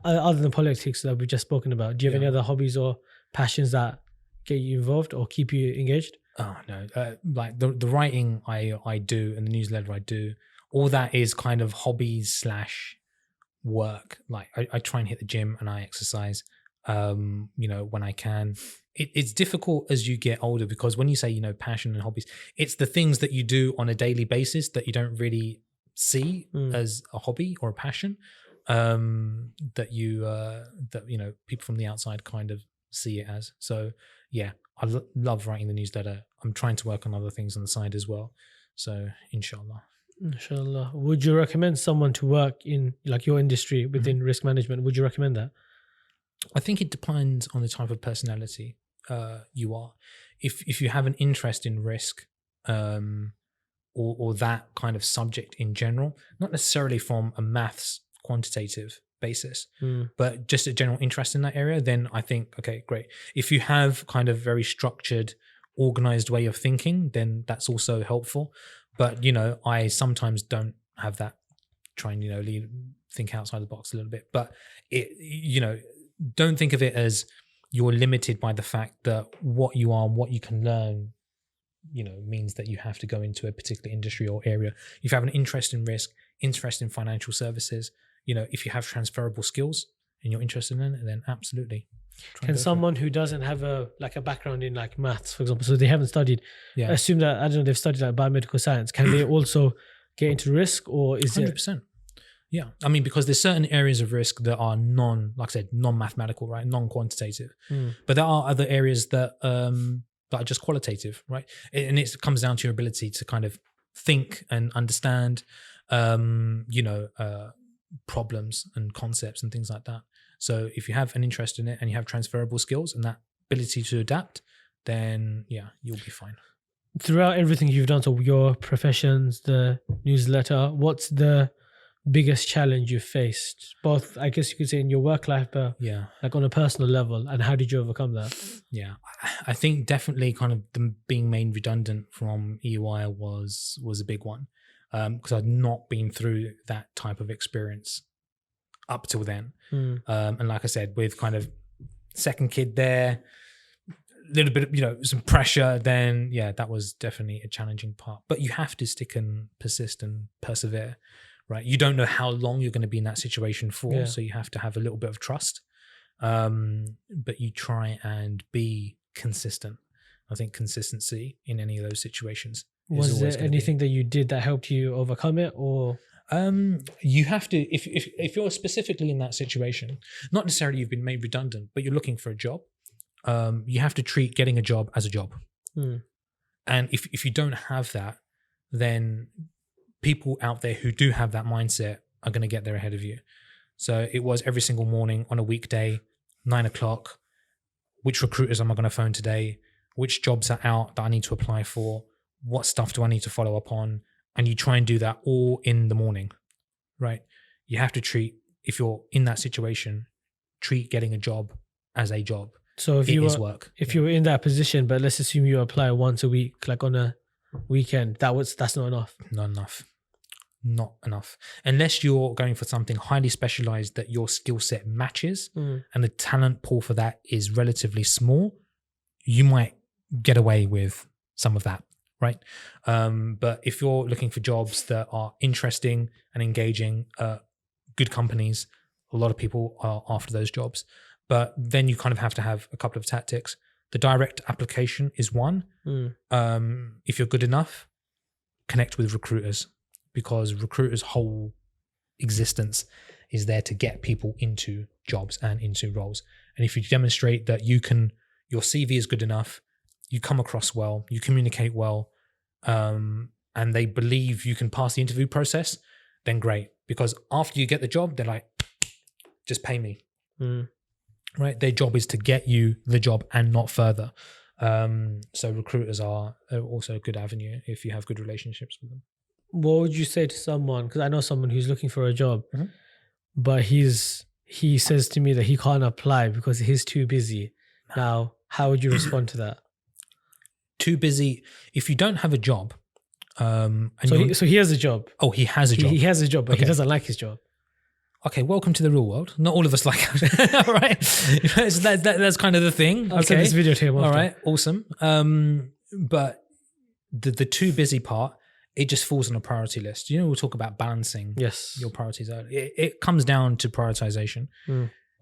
Other than politics that we've just spoken about, do you have any other hobbies or passions that get you involved or keep you engaged? Oh no, like the writing I do and the newsletter I do, all that is kind of hobbies / work. Like I try and hit the gym and I exercise, when I can. It's difficult as you get older, because when you say, passion and hobbies, it's the things that you do on a daily basis that you don't really see as a hobby or a passion, that people from the outside kind of see it as. So yeah, I love writing the newsletter. I'm trying to work on other things on the side as well. So inshallah. Would you recommend someone to work in like your industry within risk management? Would you recommend that? I think it depends on the type of personality you are. if you have an interest in risk, or that kind of subject in general, not necessarily from a maths quantitative basis, but just a general interest in that area, then I think, okay, great. If you have kind of very structured, organized way of thinking, then that's also helpful. But, I sometimes don't have that, try and, think outside the box a little bit. But don't think of it as you're limited by the fact that what you are and what you can learn, means that you have to go into a particular industry or area. If you have an interest in risk, interest in financial services, if you have transferable skills and you're interested in it, then absolutely. Can someone who doesn't have a background in like maths, for example, so they haven't studied, assume that, I don't know, they've studied like biomedical science, can they also get into risk, or is 100%. Yeah. I mean, because there's certain areas of risk that are non-mathematical, right? Non-quantitative. But there are other areas that are just qualitative, right? And it comes down to your ability to kind of think and understand, problems and concepts and things like that. So if you have an interest in it and you have transferable skills and that ability to adapt, then you'll be fine. Throughout everything you've done, so your professions, the newsletter, what's the biggest challenge you faced, both, I guess you could say, in your work life, but like on a personal level, and how did you overcome that? I think definitely kind of being made redundant from EY was a big one, because I'd not been through that type of experience up till then. And like I said, with kind of second kid there, a little bit of, some pressure, then that was definitely a challenging part. But you have to stick and persist and persevere. Right, you don't know how long you're going to be in that situation for, so you have to have a little bit of trust. But you try and be consistent. I think consistency in any of those situations. Was there anything that you did that helped you overcome it, or? You have to, if you're specifically in that situation, not necessarily you've been made redundant, but you're looking for a job. You have to treat getting a job as a job. And if you don't have that, then people out there who do have that mindset are going to get there ahead of you. So it was every single morning on a weekday, 9:00, which recruiters am I going to phone today? Which jobs are out that I need to apply for? What stuff do I need to follow up on? And you try and do that all in the morning, right? You have to treat, if you're in that situation, treat getting a job as a job. So if you were in that position, but let's assume you apply once a week, like on a weekend, that's not enough. Not enough. Unless you're going for something highly specialized that your skill set matches and the talent pool for that is relatively small, you might get away with some of that, right? But if you're looking for jobs that are interesting and engaging, good companies, a lot of people are after those jobs. But then you kind of have to have a couple of tactics. The direct application is one. If you're good enough, connect with recruiters, because recruiters' whole existence is there to get people into jobs and into roles. And if you demonstrate that your CV is good enough, you come across well, you communicate well, and they believe you can pass the interview process, then great. Because after you get the job, they're like, just pay me. Right? Their job is to get you the job and not further. So recruiters are also a good avenue if you have good relationships with them. What would you say to someone, because I know someone who's looking for a job, but he says to me that he can't apply because he's too busy. Now, how would you respond to that? Too busy. If you don't have a job, so he has a job. Oh, he has a job. He has a job, but he doesn't like his job. Okay, welcome to the real world. Not all of us like it. All right. So that's kind of the thing. I'll send this video to him after. All right, awesome. But the too busy part, it just falls on a priority list. We'll talk about balancing your priorities earlier. It comes down to prioritization.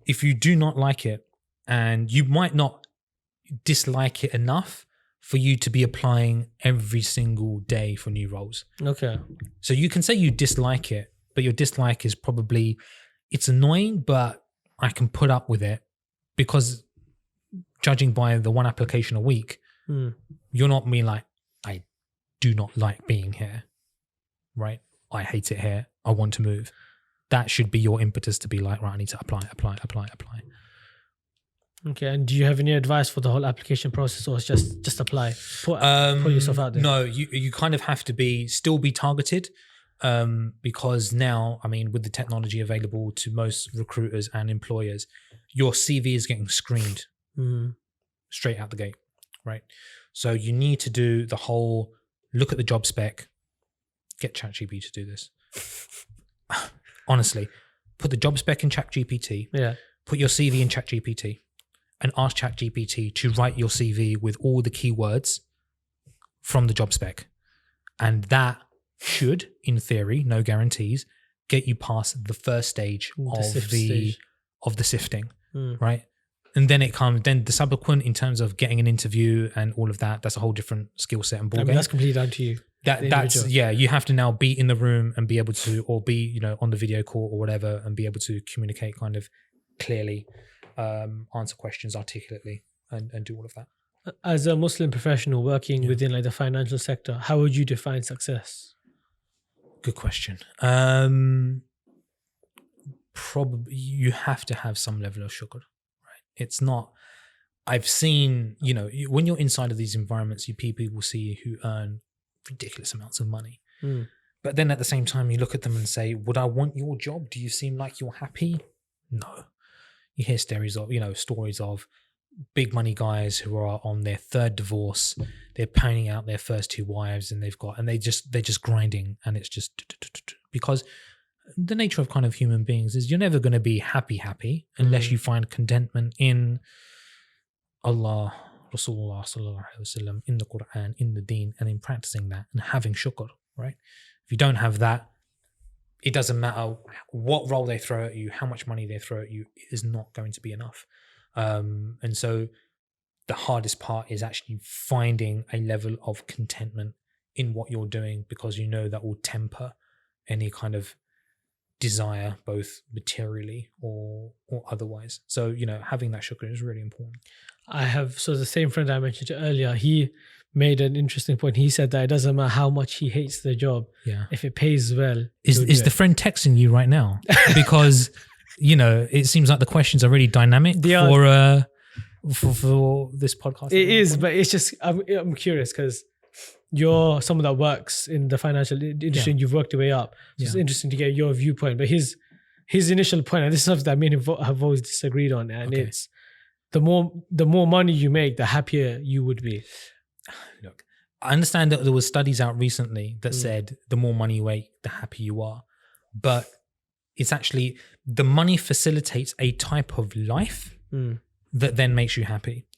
If you do not like it, and you might not dislike it enough for you to be applying every single day for new roles. Okay. So you can say you dislike it, but your dislike is probably, it's annoying, but I can put up with it, because judging by the one application a week, you're not being like, I do not like being here, right? I hate it here. I want to move. That should be your impetus to be like, right, I need to apply. Okay, and do you have any advice for the whole application process, or it's just apply, put yourself out there? No, you kind of have to still be targeted, because now, I mean, with the technology available to most recruiters and employers, your CV is getting screened straight out the gate, right? So you need to do the whole look at the job spec, get ChatGPT to do this. Honestly, put the job spec in ChatGPT, put your CV in ChatGPT, and ask ChatGPT to write your CV with all the keywords from the job spec. And that should, in theory, no guarantees, get you past the first stage of the sifting, right? And then then the subsequent, in terms of getting an interview and all of that, that's a whole different skill set and ballgame. I mean, that's completely down to you. You have to now be in the room and be able to, or be, on the video call or whatever, and be able to communicate kind of clearly, answer questions articulately, and do all of that. As a Muslim professional working within like the financial sector, how would you define success? Good question. Probably you have to have some level of shukr, right? It's not, I've seen, when you're inside of these environments, people will see who earn ridiculous amounts of money. But then at the same time, you look at them and say, would I want your job? Do you seem like you're happy? No. You hear stories of big money guys who are on their third divorce. They're paying out their first two wives, and they're just grinding, and it's just because the nature of kind of human beings is you're never going to be happy unless you find contentment in Allah, Rasulullah sallallahu alaihi wasallam, in the Quran, in the Deen, and in practicing that and having shukr, right? If you don't have that, it doesn't matter what role they throw at you, how much money they throw at you, it is not going to be enough. And so the hardest part is actually finding a level of contentment in what you're doing, because that will temper any kind of desire, both materially or otherwise. So, having that shukr is really important. So the same friend I mentioned earlier, he made an interesting point. He said that it doesn't matter how much he hates the job. Yeah. If it pays well. Is the friend texting you right now? Because, it seems like the questions are really dynamic for this podcast. It is, but it's just, I'm curious because you're someone that works in the financial industry and you've worked your way up. So it's interesting to get your viewpoint. But his initial point, and this is something that me and him have always disagreed on, and it's the more money you make, the happier you would be. Look, I understand that there were studies out recently that said the more money you make, the happier you are. But it's actually, the money facilitates a type of life that then makes you happy.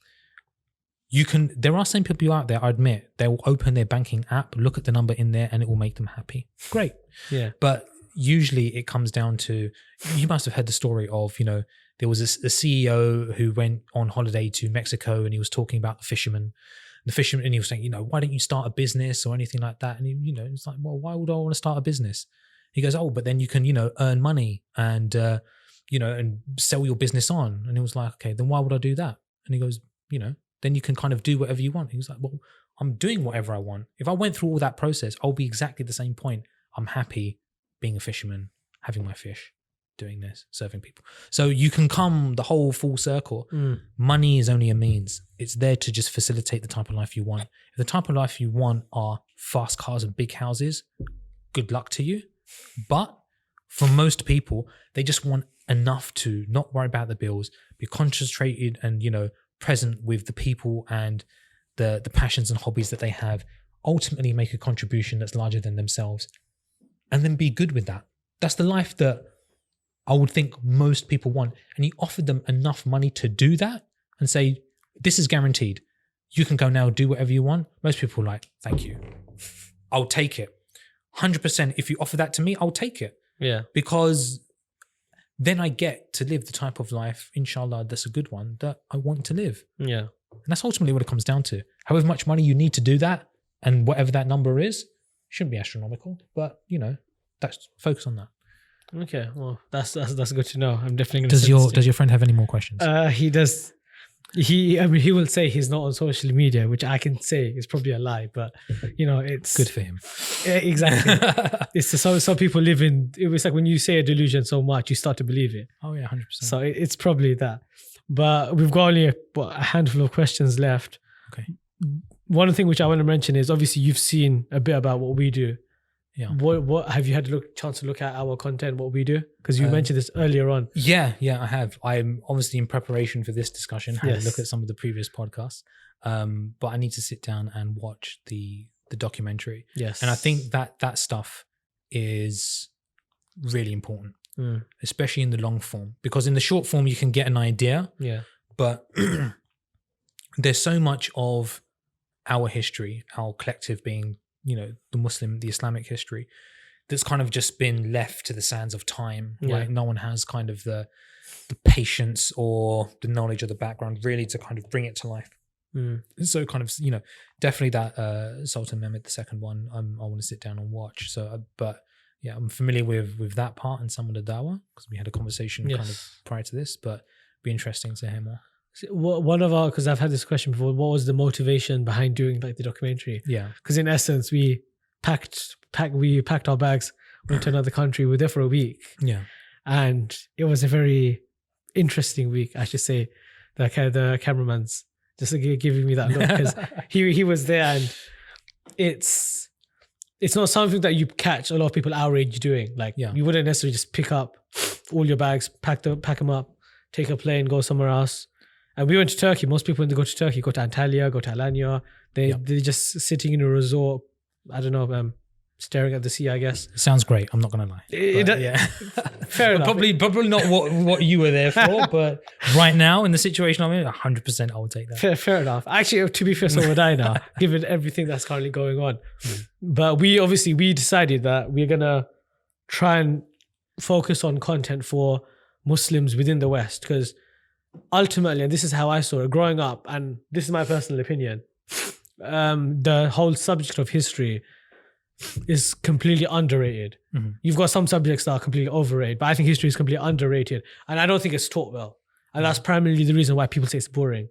There are some people out there, I admit, they will open their banking app, look at the number in there, and it will make them happy. Great. Yeah. But usually it comes down to, you must have heard the story of, there was a CEO who went on holiday to Mexico, and he was talking about the fishermen, and he was saying, why don't you start a business or anything like that? And it's like, well, why would I want to start a business? He goes, oh, but then you can, earn money and, and sell your business on. And he was like, okay, then why would I do that? And he goes, then you can kind of do whatever you want. He was like, well, I'm doing whatever I want. If I went through all that process, I'll be exactly the same point. I'm happy being a fisherman, having my fish, doing this, serving people. So you can come the whole full circle. Money is only a means. It's there to just facilitate the type of life you want. If the type of life you want are fast cars and big houses, good luck to you. But for most people, they just want enough to not worry about the bills, be concentrated and, present with the people and the passions and hobbies that they have, ultimately make a contribution that's larger than themselves, and then be good with that. That's the life that I would think most people want. And you offer them enough money to do that and say, this is guaranteed. You can go now, do whatever you want. Most people are like, thank you. I'll take it. 100%. If you offer that to me, I'll take it. Yeah. Because then I get to live the type of life, inshallah, that's a good one, that I want to live. Yeah. And that's ultimately what it comes down to. However much money you need to do that, and whatever that number is, shouldn't be astronomical, but that's focus on that. Okay, well, that's good to know. I'm definitely going to. Does your friend have any more questions? He does. He will say he's not on social media, which I can say is probably a lie, but it's good for him. Yeah, exactly. It's some people live in. It's like when you say a delusion so much, you start to believe it. Oh yeah, 100%. So it's probably that. But we've got only a handful of questions left. Okay. One thing which I want to mention is obviously you've seen a bit about what we do. Yeah. What have you had a chance to look at our content, what we do? Because you mentioned this earlier on. Yeah, I have. I'm obviously in preparation for this discussion, had a Yes. look at some of the previous podcasts. But I need to sit down and watch the documentary. Yes. And I think that stuff is really important, especially in the long form, because in the short form you can get an idea, but there's so much of our history, our collective being, the Islamic history, that's kind of just been left to the sands of time. Like no one has kind of the patience or the knowledge or the background really to kind of bring it to life. So kind of, definitely that Sultan Mehmed II one, I want to sit down and watch. So, but yeah, I'm familiar with that part and some of the dawah because we had a conversation kind of prior to this, but it'd be interesting to hear more. Because I've had this question before, what was the motivation behind doing like the documentary? Yeah. Because in essence, we packed our bags, went to another country, we were there for a week. Yeah. And it was a very interesting week, I should say. The cameraman's just giving me that look because he was there, and it's not something that you catch a lot of people our age doing. Like you wouldn't necessarily just pick up all your bags, pack them up, take a plane, go somewhere else. And we went to Turkey. Most people when they go to Turkey go to Antalya, go to Alanya. They're just sitting in a resort. I don't know, staring at the sea, I guess. Sounds great. I'm not gonna lie. Fair enough. Probably not what you were there for, but right now in the situation I'm in, 100% I would take that. Fair enough. Actually, to be fair, so would I now, given everything that's currently going on. But we decided that we're gonna try and focus on content for Muslims within the West, because ultimately, and this is how I saw it growing up, and this is my personal opinion, the whole subject of history is completely underrated. You've got some subjects that are completely overrated, but I think history is completely underrated, and I don't think it's taught well. And that's primarily the reason why people say it's boring.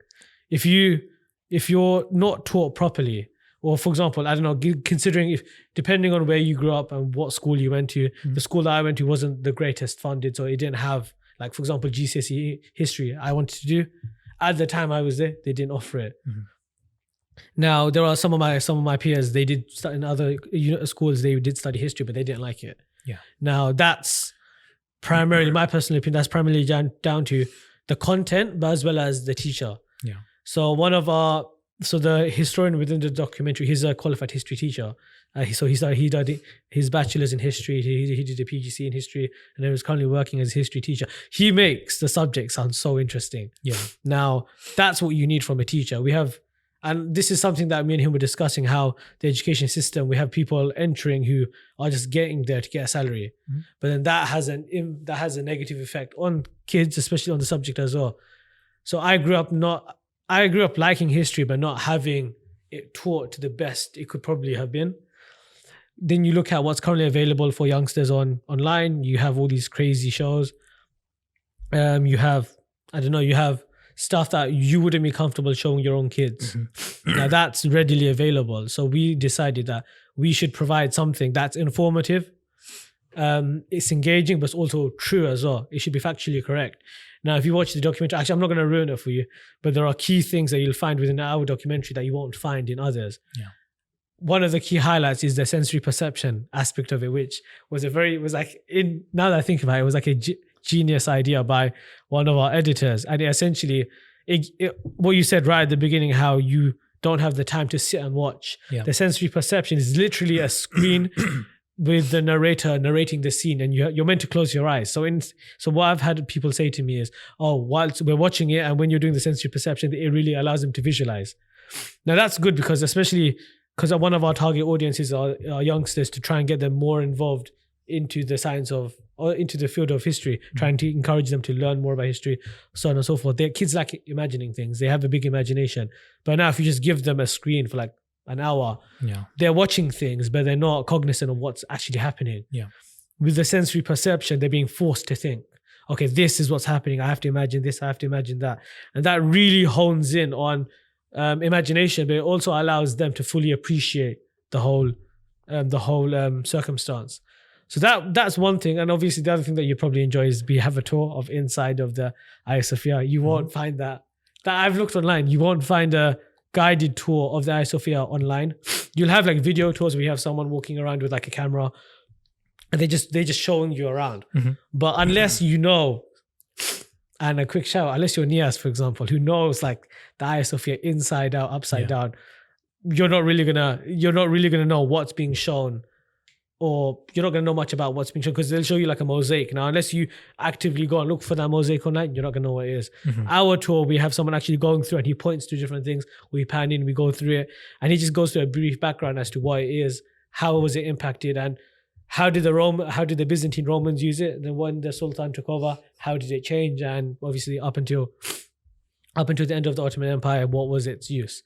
If you're not taught properly, or for example, I don't know, considering depending on where you grew up and what school you went to, the school that I went to wasn't the greatest funded, so it didn't have, like, for example, GCSE history I wanted to do. At the time I was there, they didn't offer it. Now, there are some of my peers, they did study in other schools, they did study history, but they didn't like it. Yeah. Now, that's primarily, my personal opinion, that's primarily down to the content, but as well as the teacher. Yeah. So the historian within the documentary, he's a qualified history teacher. He did his bachelor's in history. He did a PGC in history, and he was currently working as a history teacher. He makes the subject sound so interesting. Yeah. Now, that's what you need from a teacher. And this is something that me and him were discussing, how the education system, we have people entering who are just getting there to get a salary. But then that has a negative effect on kids, especially on the subject as well. So I grew up liking history, but not having it taught to the best it could probably have been. Then you look at what's currently available for youngsters online. You have all these crazy shows. You have stuff that you wouldn't be comfortable showing your own kids. Now that's readily available. So we decided that we should provide something that's informative. It's engaging, but it's also true as well. It should be factually correct. Now, if you watch the documentary, actually, I'm not going to ruin it for you, but there are key things that you'll find within our documentary that you won't find in others. Yeah. One of the key highlights is the sensory perception aspect of it, which now that I think about it, it was like a genius idea by one of our editors. And essentially, what you said right at the beginning, how you don't have the time to sit and watch. Yeah. The sensory perception is literally a screen with the narrator narrating the scene, and you're meant to close your eyes. So what I've had people say to me is, whilst we're watching it and when you're doing the sensory perception, it really allows them to visualize. Now that's good, because especially because one of our target audiences are youngsters, to try and get them more involved into the into the field of history, trying to encourage them to learn more about history, so on and so forth. Kids like imagining things. They have a big imagination. But now if you just give them a screen for like an hour, they're watching things, but they're not cognizant of what's actually happening. Yeah. With the sensory perception, they're being forced to think, okay, this is what's happening. I have to imagine this. I have to imagine that. And that really hones in on imagination, but it also allows them to fully appreciate the whole circumstance. So that's one thing. And obviously the other thing that you probably enjoy is we have a tour of inside of the Hagia Sophia. You won't find that I've looked online. You won't find a guided tour of the Hagia Sophia online. You'll have like video tours where you have someone walking around with like a camera and they're just showing you around. But unless you know, and a quick shout, unless you're Nias, for example, who knows like the Hagia Sophia inside out, upside down, you're not really gonna know what's being shown, or you're not gonna know much about what's being shown because they'll show you like a mosaic. Now, unless you actively go and look for that mosaic online, you're not gonna know what it is. Our tour, we have someone actually going through and he points to different things. We pan in, we go through it, and he just goes through a brief background as to what it is, how was it impacted, and how did the Byzantine Romans use it? Then when the Sultan took over, how did it change? And obviously up until the end of the Ottoman Empire, what was its use?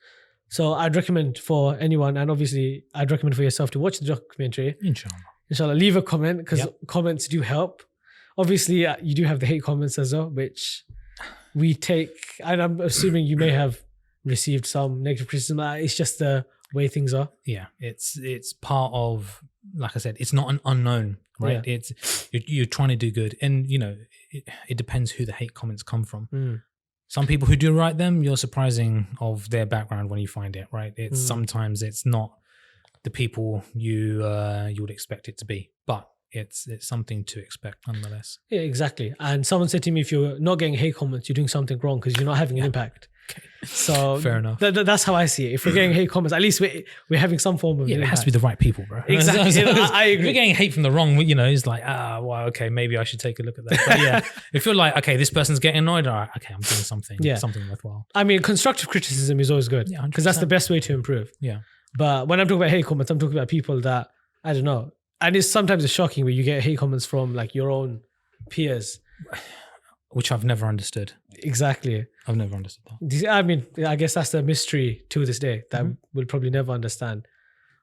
So I'd recommend for anyone, and obviously I'd recommend for yourself to watch the documentary. Inshallah, leave a comment because comments do help. Obviously, you do have the hate comments as well, which we take, and I'm assuming you may have received some negative criticism. It's just the way things are. Yeah, it's part of, like I said, it's not an unknown, right? Yeah. It's you're trying to do good, and you know it depends who the hate comments come from. Some people who do write them, you're surprising of their background when you find it, right? It's sometimes it's not the people you would expect it to be, but it's something to expect nonetheless. Yeah, exactly. And someone said to me, if you're not getting hate comments, you're doing something wrong because you're not having an impact. Okay. So fair enough. That's how I see it. If we're getting hate comments, at least we're having some form of it impact. has to be the right people, bro. Exactly. I agree. If you're getting hate from the wrong, you know, it's like, well, okay, maybe I should take a look at that. But yeah, if you're like, okay, this person's getting annoyed, all right, okay, I'm doing something worthwhile. I mean, constructive criticism is always good because that's the best way to improve. Yeah. But when I'm talking about hate comments, I'm talking about people that, I don't know, and sometimes it's shocking when you get hate comments from like your own peers. Which I've never understood. Exactly. I've never understood that. I mean, I guess that's the mystery to this day that we'll probably never understand.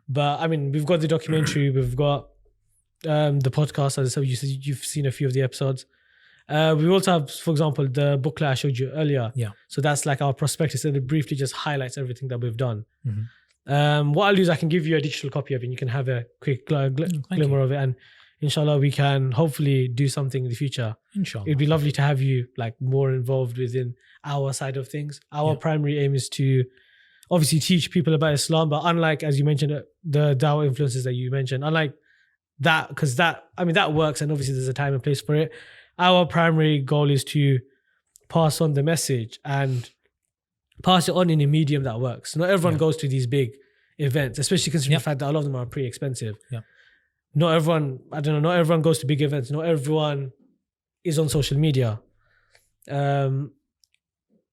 But I mean, we've got the documentary, we've got the podcast, as I said, you've seen a few of the episodes. We also have, for example, the booklet I showed you earlier. Yeah. So that's like our prospectus, and it briefly just highlights everything that we've done. What I'll do is I can give you a digital copy of it and you can have a quick glimmer of it, and inshallah we can hopefully do something in the future. Inshallah. It'd be lovely to have you like more involved within our side of things. Our primary aim is to obviously teach people about Islam, but unlike, as you mentioned, the Dawah influences that you mentioned, unlike that, because that works and obviously there's a time and place for it. Our primary goal is to pass on the message and pass it on in a medium that works. Not everyone goes to these big events, especially considering the fact that a lot of them are pretty expensive. Yeah. Not everyone goes to big events. Not everyone is on social media. Some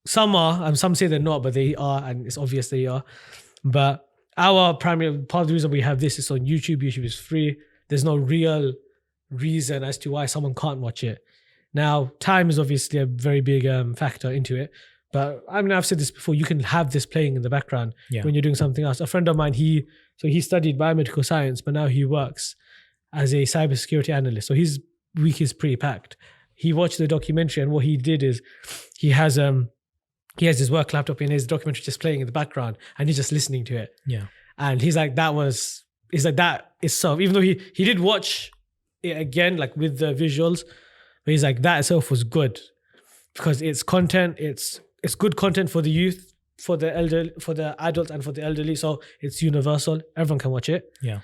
are, and some say they're not, but they are, and it's obvious they are. But our primary part of the reason we have this is on YouTube. YouTube is free. There's no real reason as to why someone can't watch it. Now, time is obviously a very big factor into it. But I mean, I've said this before, you can have this playing in the background when you're doing something else. A friend of mine, he studied biomedical science, but now he works as a cybersecurity analyst. So his week is pretty packed. He watched the documentary, and what he did is he has his work laptop in his documentary just playing in the background, and he's just listening to it. Yeah. And he's like, that itself, even though he did watch it again, like with the visuals, but he's like, that itself was good because it's content, it's good content for the youth, for the adults, and for the elderly. So it's universal. Everyone can watch it. Yeah.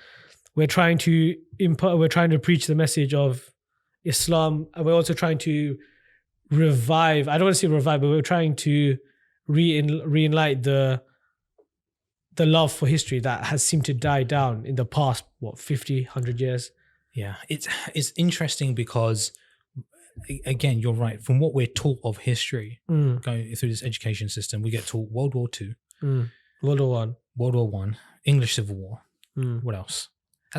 We're trying to preach the message of Islam, and we're also trying to revive. I don't want to say revive, but we're trying to re-enlight the love for history that has seemed to die down in the past, 50, 100 years. Yeah, it's interesting because, again, you're right. From what we're taught of history, going through this education system, we get taught World War II, World War I, English Civil War. What else?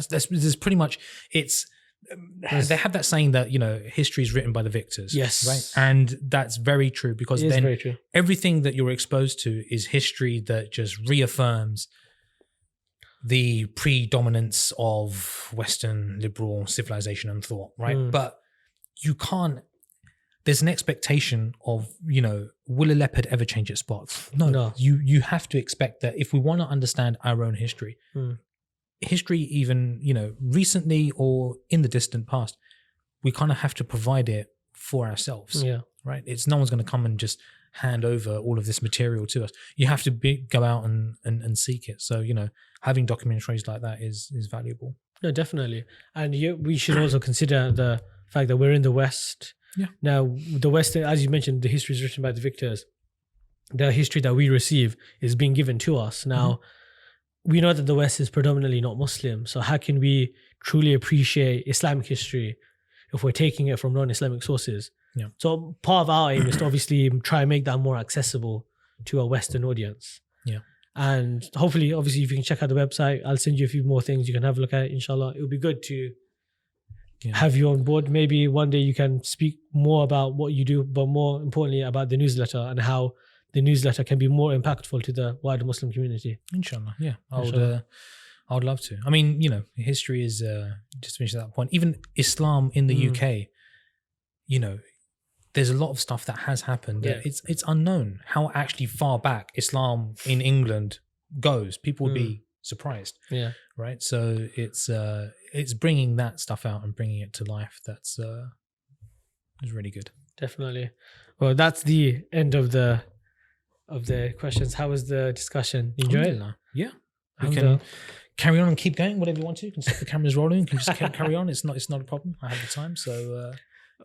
There's pretty much, they have that saying that, history is written by the victors. Yes. Right. And that's very true because then everything that you're exposed to is history that just reaffirms the predominance of Western liberal civilization and thought, right? But you can't, there's an expectation of, will a leopard ever change its spots? No. You have to expect that if we want to understand our own history, history, even, recently or in the distant past, we kind of have to provide it for ourselves. Yeah. Right? It's no one's going to come and just hand over all of this material to us. You have to go out and seek it. So, having documentaries like that is valuable. No, definitely. And we should also consider the fact that we're in the West. Yeah. Now, the West, as you mentioned, the history is written by the victors. The history that we receive is being given to us. Now, we know that the West is predominantly not Muslim. So how can we truly appreciate Islamic history if we're taking it from non-Islamic sources? Yeah. So part of our aim is to obviously try and make that more accessible to a Western audience. Yeah. And hopefully, obviously, if you can check out the website, I'll send you a few more things you can have a look at, inshallah. It would be good to have you on board. Maybe one day you can speak more about what you do, but more importantly about the newsletter and how the newsletter can be more impactful to the wider Muslim community. Inshallah, yeah. I would love to. I mean, history is, just to finish that point, even Islam in the UK, there's a lot of stuff that has happened. Yeah. It's unknown how actually far back Islam in England goes. People would be surprised. Yeah. Right. So it's bringing that stuff out and bringing it to life. That's is really good. Definitely. Well, that's the end of the questions. How was the discussion? Enjoy it? Yeah. We can carry on and keep going, whatever you want to. You can set the cameras rolling. You can just carry on. It's not a problem. I have the time. So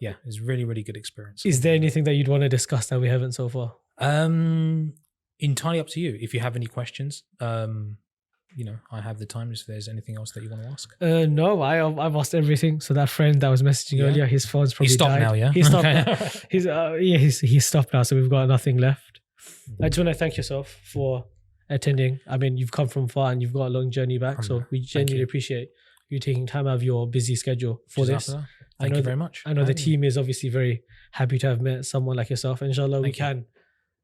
yeah, it's really, really good experience. Is there anything that you'd want to discuss that we haven't so far? Entirely up to you. If you have any questions, I have the time. If there's anything else that you want to ask. No, I've asked everything. So that friend that was messaging earlier, his phone's probably He stopped died. now, yeah? He stopped. Okay. He's stopped now. So we've got nothing left. I just want to thank yourself for attending. I mean, you've come from far and you've got a long journey back. So we genuinely appreciate you taking time out of your busy schedule for this. Thank you very much. I know the team is obviously very happy to have met someone like yourself. Inshallah, we can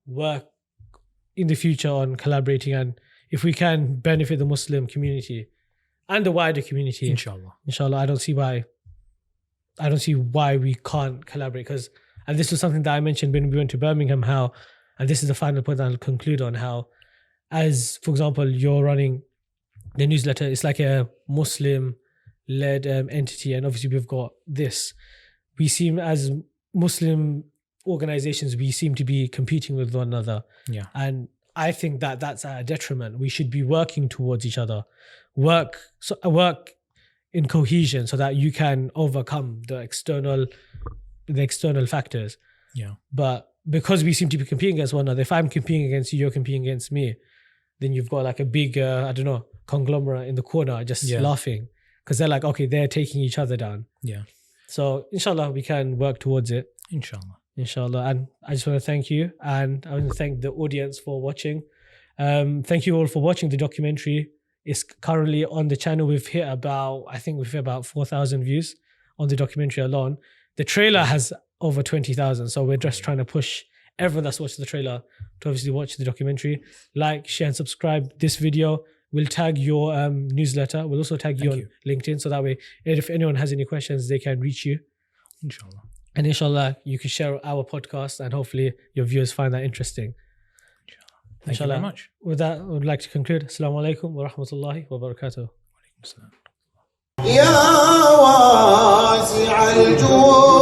work in the future on collaborating, and if we can benefit the Muslim community and the wider community, inshallah, I don't see why we can't collaborate. And this was something that I mentioned when we went to Birmingham, and this is the final point that I'll conclude on, how, as for example, you're running the newsletter, it's like a Muslim-led entity, and obviously we've got this. We seem, as Muslim organizations, we seem to be competing with one another. Yeah. And I think that that's a detriment. We should be working towards each other, work in cohesion so that you can overcome the external factors. Yeah. But because we seem to be competing against one another, if I'm competing against you, you're competing against me, then you've got like a big, conglomerate in the corner just laughing, because they're like, okay, they're taking each other down. Yeah. So inshallah, we can work towards it. Inshallah. And I just want to thank you, and I want to thank the audience for watching. Thank you all for watching the documentary. It's currently on the channel. We've hit about 4,000 views on the documentary alone. The trailer has over 20,000. So we're just trying to push everyone that's watched the trailer to obviously watch the documentary. Like, share and subscribe this video. We'll tag your newsletter. We'll also tag you on LinkedIn, so that way if anyone has any questions, they can reach you. Inshallah. And inshallah, you can share our podcast, and hopefully your viewers find that interesting. Thank you very much. With that, I would like to conclude. Assalamu alaikum wa rahmatullahi wa barakatuh. Wa alaikum assalam. يا واسع الجود